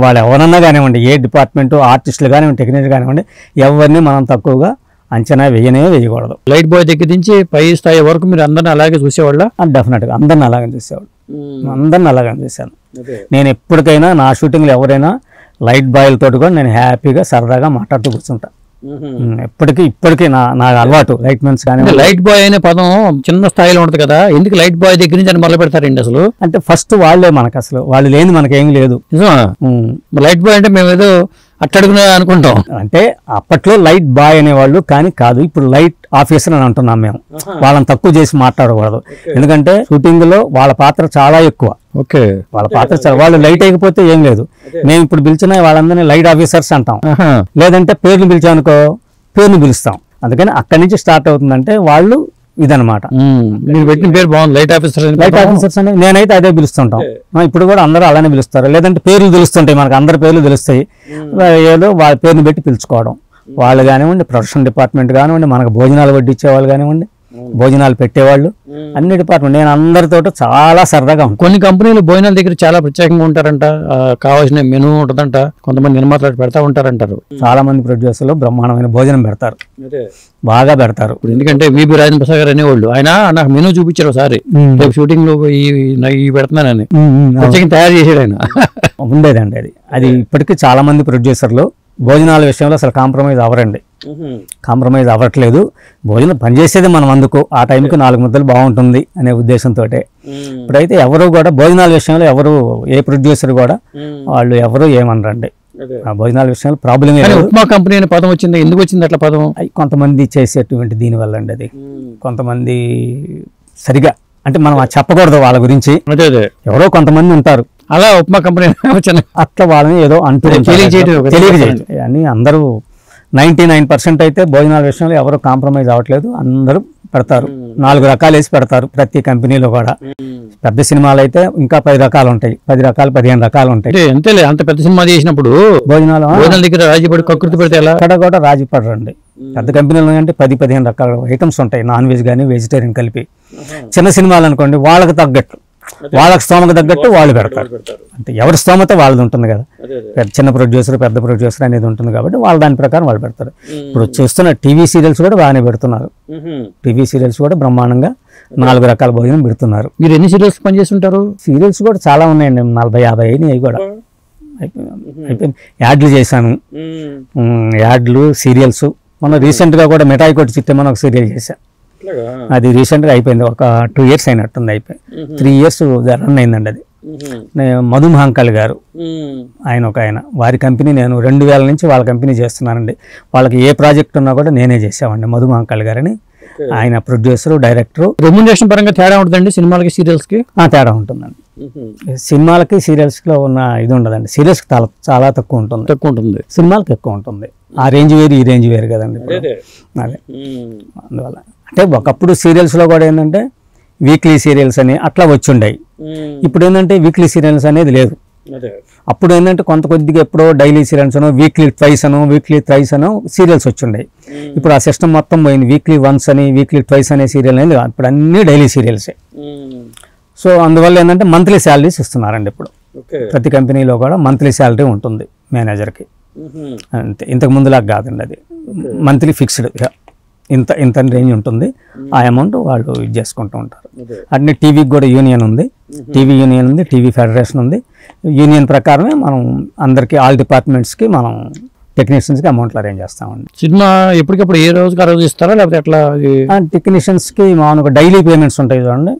వాళ్ళు ఎవరన్నా కానివ్వండి, ఏ డిపార్ట్మెంట్ ఆర్టిస్టులు కానివ్వండి, టెక్నీషియన్ కానివ్వండి, ఎవరిని మనం తక్కువగా అంచనా వేయకూడదు. లైట్ బాయ్ దగ్గర నుంచి పై స్థాయి వరకు మీరు అందరిని అలాగే చూసేవాళ్ళ? డెఫినెట్గా అందరిని అలాగే చూసేవాళ్ళు. అందరిని అలాగే చూశాను. నేను ఎప్పటికైనా నా షూటింగ్లో ఎవరైనా లైట్ బాయ్లతో కూడా నేను హ్యాపీగా సరదాగా మాట్లాడుతూ కూర్చుంటా. ఇప్పటికీ నా అలవాటు. లైట్ మెన్స్ కానీ లైట్ బాయ్ అనే పదం చిన్న స్థాయిలో ఉంటుంది కదా, ఎందుకు లైట్ బాయ్ దగ్గర నుంచి అని మొదలు పెడతారండి? అసలు అంటే ఫస్ట్ వాళ్ళే మనకు, అసలు వాళ్ళు లేని మనకేం లేదు. లైట్ బాయ్ అంటే మేము ఏదో అట్టడుగునే అనుకుంటాం. అంటే అప్పట్లో లైట్ బాయ్ అనేవాళ్ళు, కానీ కాదు, ఇప్పుడు లైట్ ఆఫీసర్ అని అంటున్నాం మేము. వాళ్ళని తక్కువ చేసి మాట్లాడకూడదు, ఎందుకంటే షూటింగ్ లో వాళ్ళ పాత్ర చాలా ఎక్కువ. వాళ్ళ పాత్ర వాళ్ళు లైట్ అయిపోతే ఏం లేదు. మేము ఇప్పుడు పిలిచిన వాళ్ళందరినీ లైట్ ఆఫీసర్స్ అంటాం, లేదంటే పేర్లు పిలిచామనుకో పేర్లు పిలుస్తాం. అందుకని అక్కడి నుంచి స్టార్ట్ అవుతుందంటే వాళ్ళు ఇదనమాట. మీరు పెట్టిన పేరు బాగుంది, లైట్ ఆఫీసర్స్ అని. నేనైతే అదే పిలుస్తుంటాం. ఇప్పుడు కూడా అందరూ అలానే పిలుస్తారు. లేదంటే పేర్లు తెలుస్తుంటాయి, మనకు అందరి పేర్లు తెలుస్తాయి. ఏదో వాళ్ళ పేరుని పెట్టి పిలుచుకోవడం. వాళ్ళు కానివ్వండి, ప్రొడక్షన్ డిపార్ట్మెంట్ కానివ్వండి, మనకు భోజనాలు వడ్డించే వాళ్ళు కానివ్వండి, భోజనాలు పెట్టేవాళ్ళు, అన్ని డిపార్ట్మెంట్. నేను అందరితో చాలా సరదాగా ఉంటాను. కొన్ని కంపెనీలు భోజనాల దగ్గర చాలా ప్రత్యేకంగా ఉంటారంట, కావాల్సిన మెనూ ఉంటుందంట, కొంతమంది నిర్మాతలు పెడతా ఉంటారంటారు. చాలా మంది ప్రొడ్యూసర్లు బ్రహ్మాండమైన భోజనం పెడతారు, బాగా పెడతారు. ఎందుకంటే విబి రాజేంద్ర ప్రసాద్ గారు అనేవాళ్ళు, ఆయన నాకు మెనూ చూపించారు ఒకసారి, రేపు షూటింగ్ లో ఈ పెడుతున్నానని ప్రత్యేకంగా తయారు చేసాడు ఆయన. ఉండేదండి అది ఇప్పటికీ చాలా మంది ప్రొడ్యూసర్లు భోజనాల విషయంలో అసలు కాంప్రమైజ్ అవ్వరండి. కాంప్రమైజ్ అవ్వట్లేదు. భోజనం పనిచేసేది మనం అందుకు ఆ టైంకి 4 ముద్దలు బాగుంటుంది అనే ఉద్దేశంతో. ఇప్పుడైతే ఎవరు కూడా భోజనాల విషయంలో ఎవరు, ఏ ప్రొడ్యూసర్ కూడా వాళ్ళు ఎవరు ఏమనరండి. ఆ భోజనాల విషయంలో ప్రాబ్లం. ఉప్మా కంపెనీ అనే పదం వచ్చింది, ఎందుకు వచ్చింది అట్లా పదం? కొంతమంది చేసేటువంటి దీనివల్ల అండి. అది కొంతమంది సరిగా అంటే మనం చెప్పకూడదు వాళ్ళ గురించి. ఎవరో కొంతమంది ఉంటారు అలా ఉప్మా కంపెనీ అట్లా వాళ్ళని ఏదో అంటూ తెలియజేయండి అని. అందరూ 99% అయితే భోజనాల విషయంలో ఎవరు కాంప్రమైజ్ అవ్వట్లేదు. అందరూ పెడతారు, 4 రకాలు వేసి పెడతారు ప్రతి కంపెనీలో కూడా. పెద్ద సినిమాలు అయితే ఇంకా 10 రకాలు ఉంటాయి, 10 రకాలు 15 రకాలు ఉంటాయి. అంతేలే, అంత పెద్ద సినిమా చేసినప్పుడు భోజనాల దగ్గర రాజీ పడి కకృతి పెడితే అక్కడ కూడా రాజీ పడరండి. పెద్ద కంపెనీలు అంటే 10-15 రకాల ఐటమ్స్ ఉంటాయి, నాన్ వెజ్ కానీ వెజిటేరియన్ కలిపి. చిన్న సినిమాలు అనుకోండి, వాళ్ళకి తగ్గట్టు, వాళ్ళకి స్తోమకు తగ్గట్టు వాళ్ళు పెడతారు. అంటే ఎవరి స్తోమత వాళ్ళది ఉంటుంది కదా. చిన్న ప్రొడ్యూసర్ పెద్ద ప్రొడ్యూసర్ అనేది ఉంటుంది కాబట్టి వాళ్ళు దాని ప్రకారం వాళ్ళు పెడతారు. ఇప్పుడు చూస్తున్న టీవీ సీరియల్స్ కూడా బాగానే పెడుతున్నారు. టీవీ సీరియల్స్ కూడా బ్రహ్మాండంగా 4 రకాల భోజనం పెడుతున్నారు. మీరు ఎన్ని సీరియల్స్ పనిచేస్తుంటారు? సీరియల్స్ కూడా చాలా ఉన్నాయండి, 40-50 అయినాయి. అవి కూడా అయిపోయింది. యాడ్లు చేశాను, యాడ్లు, సీరియల్స్. మొన్న రీసెంట్గా కూడా మిఠాయి కొట్టి చిట్టమని ఒక సీరియల్ చేశాను. అది రీసెంట్గా అయిపోయింది, ఒక 2 years అయినట్టుంది. అయిపోయి 3 years రన్ అయిందండి. అది మధు మహంకాళి గారు, ఆయన వారి కంపెనీ. నేను 2000 నుంచి వాళ్ళ కంపెనీ చేస్తున్నానండి. వాళ్ళకి ఏ ప్రాజెక్ట్ ఉన్నా కూడా నేనే చేసామండి. మధు మహంకాళి గారని ఆయన ప్రొడ్యూసరు, డైరెక్టరు. రెమ్యునరేషన్ పరంగా తేడా ఉంటుందండి సినిమాలకి సీరియల్స్కి? తేడా ఉంటుందండి. సినిమాలకి సీరియల్స్లో ఉన్న ఇది ఉండదండి. సీరియల్స్కి చాలా తక్కువ ఉంటుంది, సినిమాలకి ఎక్కువ ఉంటుంది. ఆ రేంజ్ వేరు, ఈ రేంజ్ వేరు కదండి. అదే అందువల్ల అంటే ఒకప్పుడు సీరియల్స్లో కూడా ఏంటంటే వీక్లీ సీరియల్స్ అని అట్లా వచ్చుండాయి. ఇప్పుడు ఏంటంటే వీక్లీ సీరియల్స్ అనేది లేదు. అప్పుడు ఏంటంటే కొద్దిగా ఎప్పుడో డైలీ సీరియల్స్ అనో, వీక్లీ ట్వైస్ అనో, వీక్లీ థ్రైస్ అనో సీరియల్స్ వచ్చుండాయి. ఇప్పుడు ఆ సిస్టమ్ మొత్తం పోయింది. వీక్లీ వన్స్ అని, వీక్లీ ట్వైస్ అనే సీరియల్ అనేది ఇప్పుడు అన్ని డైలీ సీరియల్సే. సో అందువల్ల ఏంటంటే మంత్లీ శాలరీస్ ఇస్తున్నారండి ఇప్పుడు. ప్రతి కంపెనీలో కూడా మంత్లీ శాలరీ ఉంటుంది మేనేజర్కి. అంతే, ఇంతకు ముందులాగా కాదండి. అది మంత్లీ ఫిక్స్డ్, ఇంత రేంజ్ ఉంటుంది. ఆ అమౌంట్ వాళ్ళు ఇది చేసుకుంటూ ఉంటారు. అట్నే టీవీకి కూడా యూనియన్ ఉంది, టీవీ ఫెడరేషన్ ఉంది. యూనియన్ ప్రకారమే మనం అందరికీ ఆల్ డిపార్ట్మెంట్స్కి మనం టెక్నీషియన్స్కి అమౌంట్లు అరేంజ్ చేస్తామండి. సినిమా ఎప్పటికప్పుడు ఏ రోజుకి ఆ రోజు ఇస్తారా లేకపోతే ఎట్లా? టెక్నీషియన్స్కి మామూలుగా డైలీ పేమెంట్స్ ఉంటాయి చూడండి.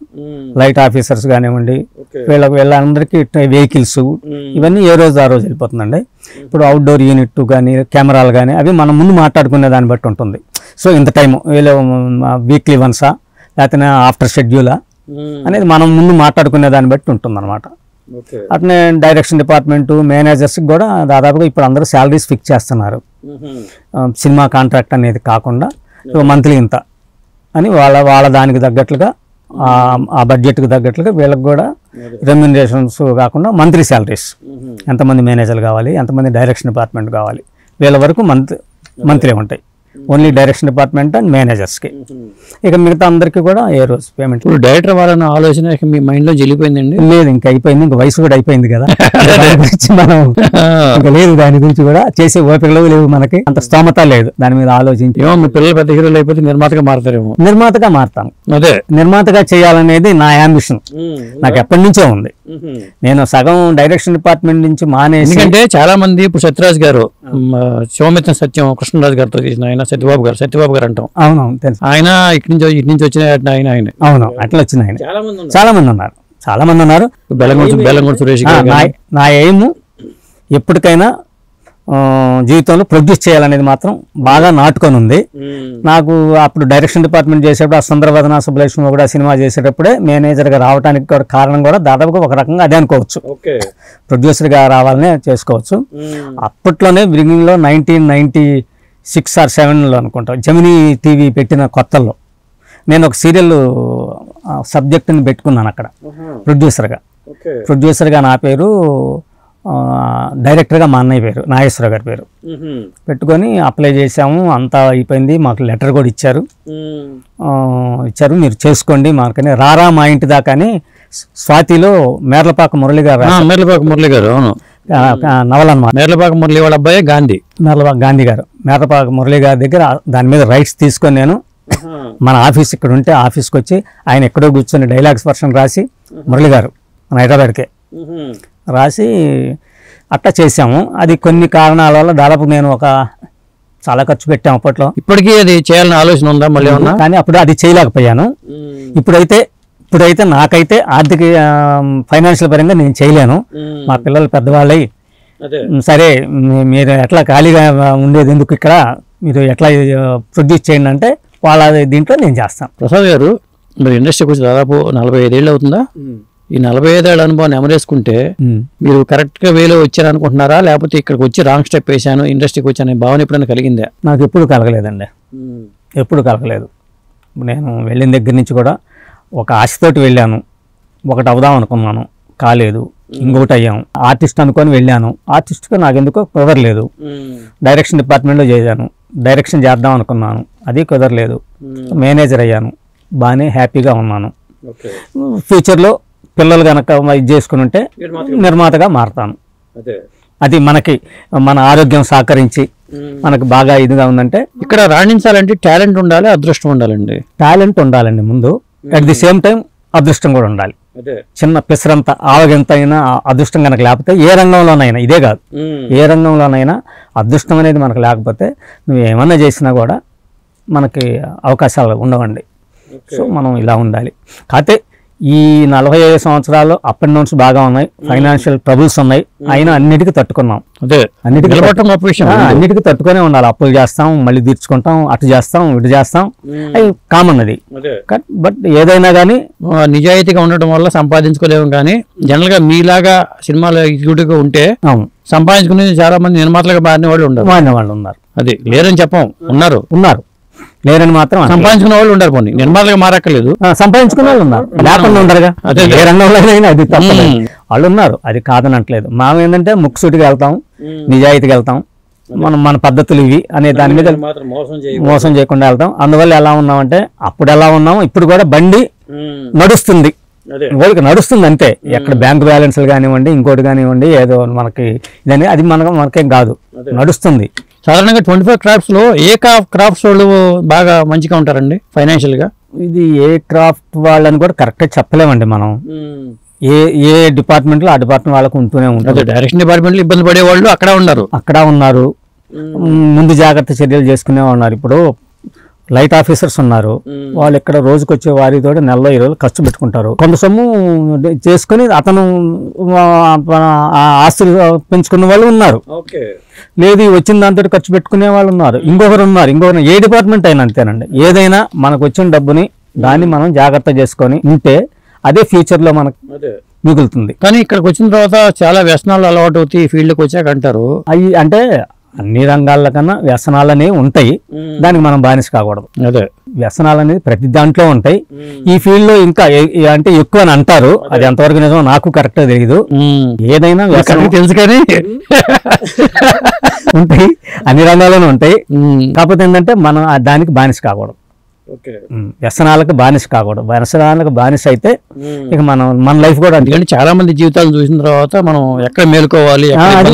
లైట్ ఆఫీసర్స్ కానివ్వండి, వీళ్ళందరికీ వెహికల్స్ ఇవన్నీ ఏ రోజు ఆ రోజు వెళ్ళిపోతుందండి. ఇప్పుడు అవుట్డోర్ యూనిట్ కానీ, కెమెరాలు కానీ అవి మనం ముందు మాట్లాడుకునే దాన్ని బట్టి ఉంటుంది. సో ఇంత టైము వీళ్ళు వీక్లీ వన్సా లేకపోతే ఆఫ్టర్ షెడ్యూలా అనేది మనం ముందు మాట్లాడుకునే దాన్ని బట్టి ఉంటుంది అనమాట. అట్నే డైరెక్షన్ డిపార్ట్మెంటు, మేనేజర్స్కి కూడా దాదాపుగా ఇప్పుడు అందరూ శాలరీస్ ఫిక్స్ చేస్తున్నారు. సినిమా కాంట్రాక్ట్ అనేది కాకుండా మంత్లీ ఇంత అని వాళ్ళ దానికి తగ్గట్లుగా, ఆ బడ్జెట్కి తగ్గట్లుగా వీళ్ళకి కూడా రెమ్యునరేషన్స్ కాకుండా మంత్లీ శాలరీస్. ఎంతమంది మేనేజర్లు కావాలి, ఎంతమంది డైరెక్షన్ డిపార్ట్మెంట్ కావాలి, వీళ్ళ వరకు మంత్లీ ఉంటాయి. ఓన్లీ డైరెక్షన్ డిపార్ట్మెంట్ అండ్ మేనేజర్స్కి. ఇక మిగతా అందరికీ కూడా ఏ రోజు పేమెంట్. ఇప్పుడు డైరెక్టర్ వాళ్ళని ఆలోచన మీ మైండ్లో వెళ్ళిపోయిందండి? లేదు, ఇంకా అయిపోయింది. ఇంకా వయసు కూడా అయిపోయింది కదా, దాని గురించి మనం ఇంకా లేదు, దాని గురించి కూడా చేసే ఓపికలు లేవు, మనకి అంత స్తోమత లేదు దాని మీద ఆలోచించి. ఏమో మీ పిల్లలు పెద్ద హీరోలు అయిపోతే నిర్మాతగా మారుతారేమో? నిర్మాతగా మారుతాను. అదే నిర్మాతగా చేయాలనేది నా యాంబిషన్, నాకు ఎప్పటి నుంచో ఉంది. నేను సగం డైరెక్షన్ డిపార్ట్మెంట్ నుంచి మానేసి, ఎందుకంటే చాలా మంది ఇప్పుడు సత్యరాజ్ గారు, శివమిత్ర సత్యం కృష్ణరాజు గారితో తీసిన ఆయన సత్యబాబు గారు అంటాం. అవునవును, తెలుసు. ఆయన ఇటు నుంచి వచ్చిన ఆయన. అవును, అట్లా వచ్చిన ఆయన చాలా మంది ఉన్నారు. బెల్లంగూడ సురేష్. నా ఎయిమ్ ఎప్పటికైనా జీవితంలో ప్రొడ్యూస్ చేయాలనేది మాత్రం బాగా నాటుకొని ఉంది నాకు. అప్పుడు డైరెక్షన్ డిపార్ట్మెంట్ చేసేటప్పుడు ఆ సుందరవదన సుబ్బలక్ష్మి కూడా సినిమా చేసేటప్పుడే మేనేజర్గా రావడానికి కూడా కారణం కూడా దాదాపుగా ఒక రకంగా అదే అనుకోవచ్చు. ప్రొడ్యూసర్గా రావాలనే చేసుకోవచ్చు. అప్పట్లోనే బిగినింగ్లో 1996 or 97 అనుకుంటా జెమినీ టీవీ పెట్టిన కొత్తల్లో నేను ఒక సీరియల్ సబ్జెక్ట్ని పెట్టుకున్నాను అక్కడ ప్రొడ్యూసర్గా నా పేరు, డైరెక్టర్గా మా అన్నయ్య పేరు, నాగేశ్వరరావు గారి పేరు పెట్టుకొని అప్లై చేసాము. అంతా అయిపోయింది, మాకు లెటర్ కూడా ఇచ్చారు, మీరు చేసుకోండి మాకని. రారా మా ఇంటి దాకా అని స్వాతిలో మేర్లపాక మురళి గారు అవును నవల అన్నమాట. మేర్లపాక మురళి వాళ్ళ అబ్బాయి గాంధీ గారు. మేర్లపాక మురళి గారి దగ్గర దాని మీద రైట్స్ తీసుకొని నేను మన ఆఫీస్ ఇక్కడ ఉంటే ఆఫీస్కి వచ్చి ఆయన ఎక్కడో కూర్చొని డైలాగ్స్ వర్షన్ రాసి, మురళి గారు మన హైదరాబాద్కే రాసి అట్లా చేసాము. అది కొన్ని కారణాల వల్ల దాదాపు నేను చాలా ఖర్చు పెట్టాము అప్పట్లో. ఇప్పటికీ అది చేయాలని ఆలోచన ఉందా మళ్ళీ? కానీ అప్పుడు అది చేయలేకపోయాను. ఇప్పుడైతే నాకైతే ఆర్థిక ఫైనాన్షియల్ పరంగా నేను చేయలేను. మా పిల్లలు పెద్దవాళ్ళై, సరే మీరు ఎట్లా ఖాళీగా ఉండేది ఎందుకు, ఇక్కడ మీరు ఎట్లా ప్రొడ్యూస్ చేయండి అంటే వాళ్ళ దీంట్లో నేను చేస్తాను. ప్రసాద్ గారు, మీరు ఇండస్ట్రీకి వచ్చి దాదాపు 45 ఏళ్ళు అవుతుందా? ఈ 45 ఏళ్ళ అనుభవాన్ని ఎమరేసుకుంటే మీరు కరెక్ట్గా వేలో వచ్చారనుకుంటున్నారా, లేకపోతే ఇక్కడికి వచ్చి రాంగ్ స్టెప్ వేసాను ఇండస్ట్రీకి వచ్చాను భావన ఎప్పుడైనా కలిగిందా? నాకు ఎప్పుడు కలగలేదండి, ఎప్పుడు కలగలేదు. నేను వెళ్ళిన దగ్గర నుంచి కూడా ఒక ఆశతోటి వెళ్ళాను, ఒకటి అవుదాం అనుకున్నాను, కాలేదు, ఇంకొకటి అయ్యాము. ఆర్టిస్ట్ అనుకొని వెళ్ళాను, ఆర్టిస్ట్గా నాకు ఎందుకో కుదరలేదు. డైరెక్షన్ డిపార్ట్మెంట్లో చేశాను, డైరెక్షన్ చేద్దాం అనుకున్నాను, అది కుదరలేదు. మేనేజర్ అయ్యాను, బాగానే హ్యాపీగా ఉన్నాను. ఫ్యూచర్లో పిల్లలు కనుక ఇది చేసుకుని ఉంటే నిర్మాతగా మారుతాను. అది మన ఆరోగ్యం సహకరించి మనకు బాగా ఇదిగా ఉందంటే. ఇక్కడ రాణించాలంటే టాలెంట్ ఉండాలి, అదృష్టం ఉండాలండి. టాలెంట్ ఉండాలండి ముందు, అట్ ది సేమ్ టైం అదృష్టం కూడా ఉండాలి. చిన్న పిసరంత ఆవగింత అయినా అదృష్టం కనుక లేకపోతే ఏ రంగంలోనైనా, ఇదే కాదు ఏ రంగంలోనైనా అదృష్టం అనేది మనకు లేకపోతే నువ్వు ఏమన్నా చేసినా కూడా మనకి అవకాశాలు ఉండవండి. సో మనం ఇలా ఉండాలి. కాకపోతే ఈ 45 సంవత్సరాలు అప్ అండ్ డౌన్స్ బాగా ఉన్నాయి, ఫైనాన్షియల్ ట్రబుల్స్ ఉన్నాయి, అయినా అన్నిటికీ తట్టుకున్నాం. అదే అన్నిటికీ నిలబడటం గొప్ప విషయం. అన్నిటికీ తట్టుకునే ఉండాలి. అప్పులు చేస్తాం, మళ్ళీ తీర్చుకుంటాం, అటు చేస్తాం, ఇటు చేస్తాం, అవి కామన్ అది. బట్ ఏదైనా కానీ నిజాయితీగా ఉండటం వల్ల సంపాదించుకోలేము. కానీ జనరల్ గా మీలాగా సినిమాలో ఎగ్జిక్యూటివ్ గా ఉంటే సంపాదించుకునేది చాలా మంది నిర్మాతలుగా మారిన వాళ్ళు ఉన్నారు. అది లేరని చెప్పం, ఉన్నారు లేరని మాత్రం సంపాదించుకున్న వాళ్ళు ఉండరు. పోనీ నిర్మాతలుగా మారక్కర్లేదు, సంపాదించుకున్న వాళ్ళు ఉన్నారు, లేకుండా ఉండరుగా. అదే లేరన్న వాళ్ళైనా అది తప్పదు, వాళ్ళు ఉన్నారు, అది కాదనట్లేదు. మనం ఏంటంటే ముక్కుసూటిగా వెళ్తాం, నిజాయితీగా వెళ్తాం, మన పద్ధతులు ఇవి అనే దాని మీద మోసం చేయకుండా వెళ్తాం. అందువల్ల ఎలా ఉన్నామంటే అప్పుడు ఎలా ఉన్నాము, ఇప్పుడు కూడా బండి నడుస్తుంది, నడుస్తుంది అంతే. ఎక్కడ బ్యాంక్ బ్యాలెన్స్లు కానివ్వండి, ఇంకోటి కానివ్వండి, ఏదో మనకి ఇదని అది మనకేం కాదు, నడుస్తుంది. సాధారణంగా 25 క్రాఫ్ట్స్ లో ఏ క్రాఫ్ట్స్ వాళ్ళు బాగా మంచిగా ఉంటారండి ఫైనాన్షియల్ గా? ఇది ఏ క్రాఫ్ట్ వాళ్ళని కూడా కరెక్ట్ గా చెప్పలేమండి మనం. ఏ డిపార్ట్మెంట్ లో ఆ డిపార్ట్మెంట్ వాళ్ళకు ఉంటూనే ఉంటుంది. డైరెక్షన్ డిపార్ట్మెంట్ లో ఇబ్బంది పడే వాళ్ళు అక్కడ ఉన్నారు, ముందు జాగ్రత్త చర్యలు చేసుకునే ఉన్నారు. ఇప్పుడు లైట్ ఆఫీసర్స్ ఉన్నారు, వాళ్ళు ఇక్కడ రోజుకి వచ్చే వారితో నెలలో 20 ఖర్చు పెట్టుకుంటారు. కొంత సొమ్ము చేసుకుని అతను ఆస్తులు పెంచుకున్న వాళ్ళు ఉన్నారు, లేదు వచ్చిన దాంతో ఖర్చు పెట్టుకునే వాళ్ళు ఉన్నారు, ఇంకొకరు ఏ డిపార్ట్మెంట్ అయినా అంతేనండి. ఏదైనా మనకు వచ్చిన డబ్బుని దాన్ని మనం జాగ్రత్త చేసుకొని ఉంటే అదే ఫ్యూచర్ లో మనకు మిగులుతుంది. కానీ ఇక్కడికి వచ్చిన తర్వాత చాలా వ్యసనాలు అలవాటు అవుతాయి ఫీల్డ్కి వచ్చాక అంటారు. అవి అంటే అన్ని రంగాల కన్నా వ్యసనాలు అనేవి ఉంటాయి, దానికి మనం బానిస కాకూడదు. అదే వ్యసనాలు అనేది ప్రతి దాంట్లో ఉంటాయి. ఈ ఫీల్డ్ లో ఇంకా అంటే ఎక్కువ అని అంటారు, అది ఎంతవరకు నిజమో నాకు కరెక్ట్ గా తెలియదు. ఏదైనా తెలుసు కానీ ఉంటాయి, అన్ని రంగాల్లోనూ ఉంటాయి. కాకపోతే ఏంటంటే మనం దానికి బానిస కాకూడదు, వ్యసనాలకు బానిస కాకూడదు. వ్యసనాలకు బానిస అయితే ఇక మన లైఫ్ కూడా ఎందుకంటే చాలా మంది జీవితాలు చూసిన తర్వాత మనం ఎక్కడ మేలుకోవాలి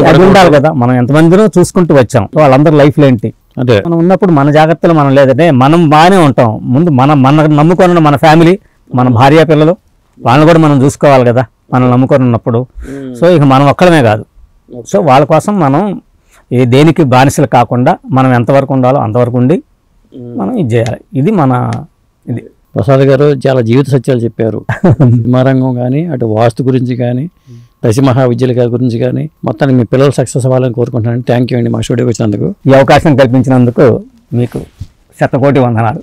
అది ఉండాలి కదా. మనం ఎంతమందినో చూసుకుంటూ వచ్చాం, వాళ్ళందరూ లైఫ్లో ఏంటి అదే మనం ఉన్నప్పుడు మన జాగ్రత్తలు మనం లేదంటే మనం బాగానే ఉంటాం. ముందు మన నమ్ముకొని మన ఫ్యామిలీ, మన భార్య పిల్లలు, వాళ్ళని కూడా మనం చూసుకోవాలి కదా మనం నమ్ముకొని ఉన్నప్పుడు. సో ఇక మనం ఒక్కడమే కాదు, సో వాళ్ళ కోసం మనం దేనికి బానిసలు కాకుండా మనం ఎంతవరకు ఉండాలో అంతవరకు ఉండి మనం ఇది చేయాలి. ఇది ఇది ప్రసాద్ గారు చాలా జీవిత సత్యాలు చెప్పారు. సినిమా రంగం కానీ, అటు వాస్తు గురించి కానీ, దశ మహావిద్యాలయ గురించి కానీ, మొత్తానికి మీ పిల్లలు సక్సెస్ అవ్వాలని కోరుకుంటున్నాను. థ్యాంక్ యూ అండి మా స్టూడియోకి వచ్చినందుకు. ఈ అవకాశం కల్పించినందుకు మీకు 100 కోటి వందనాలు.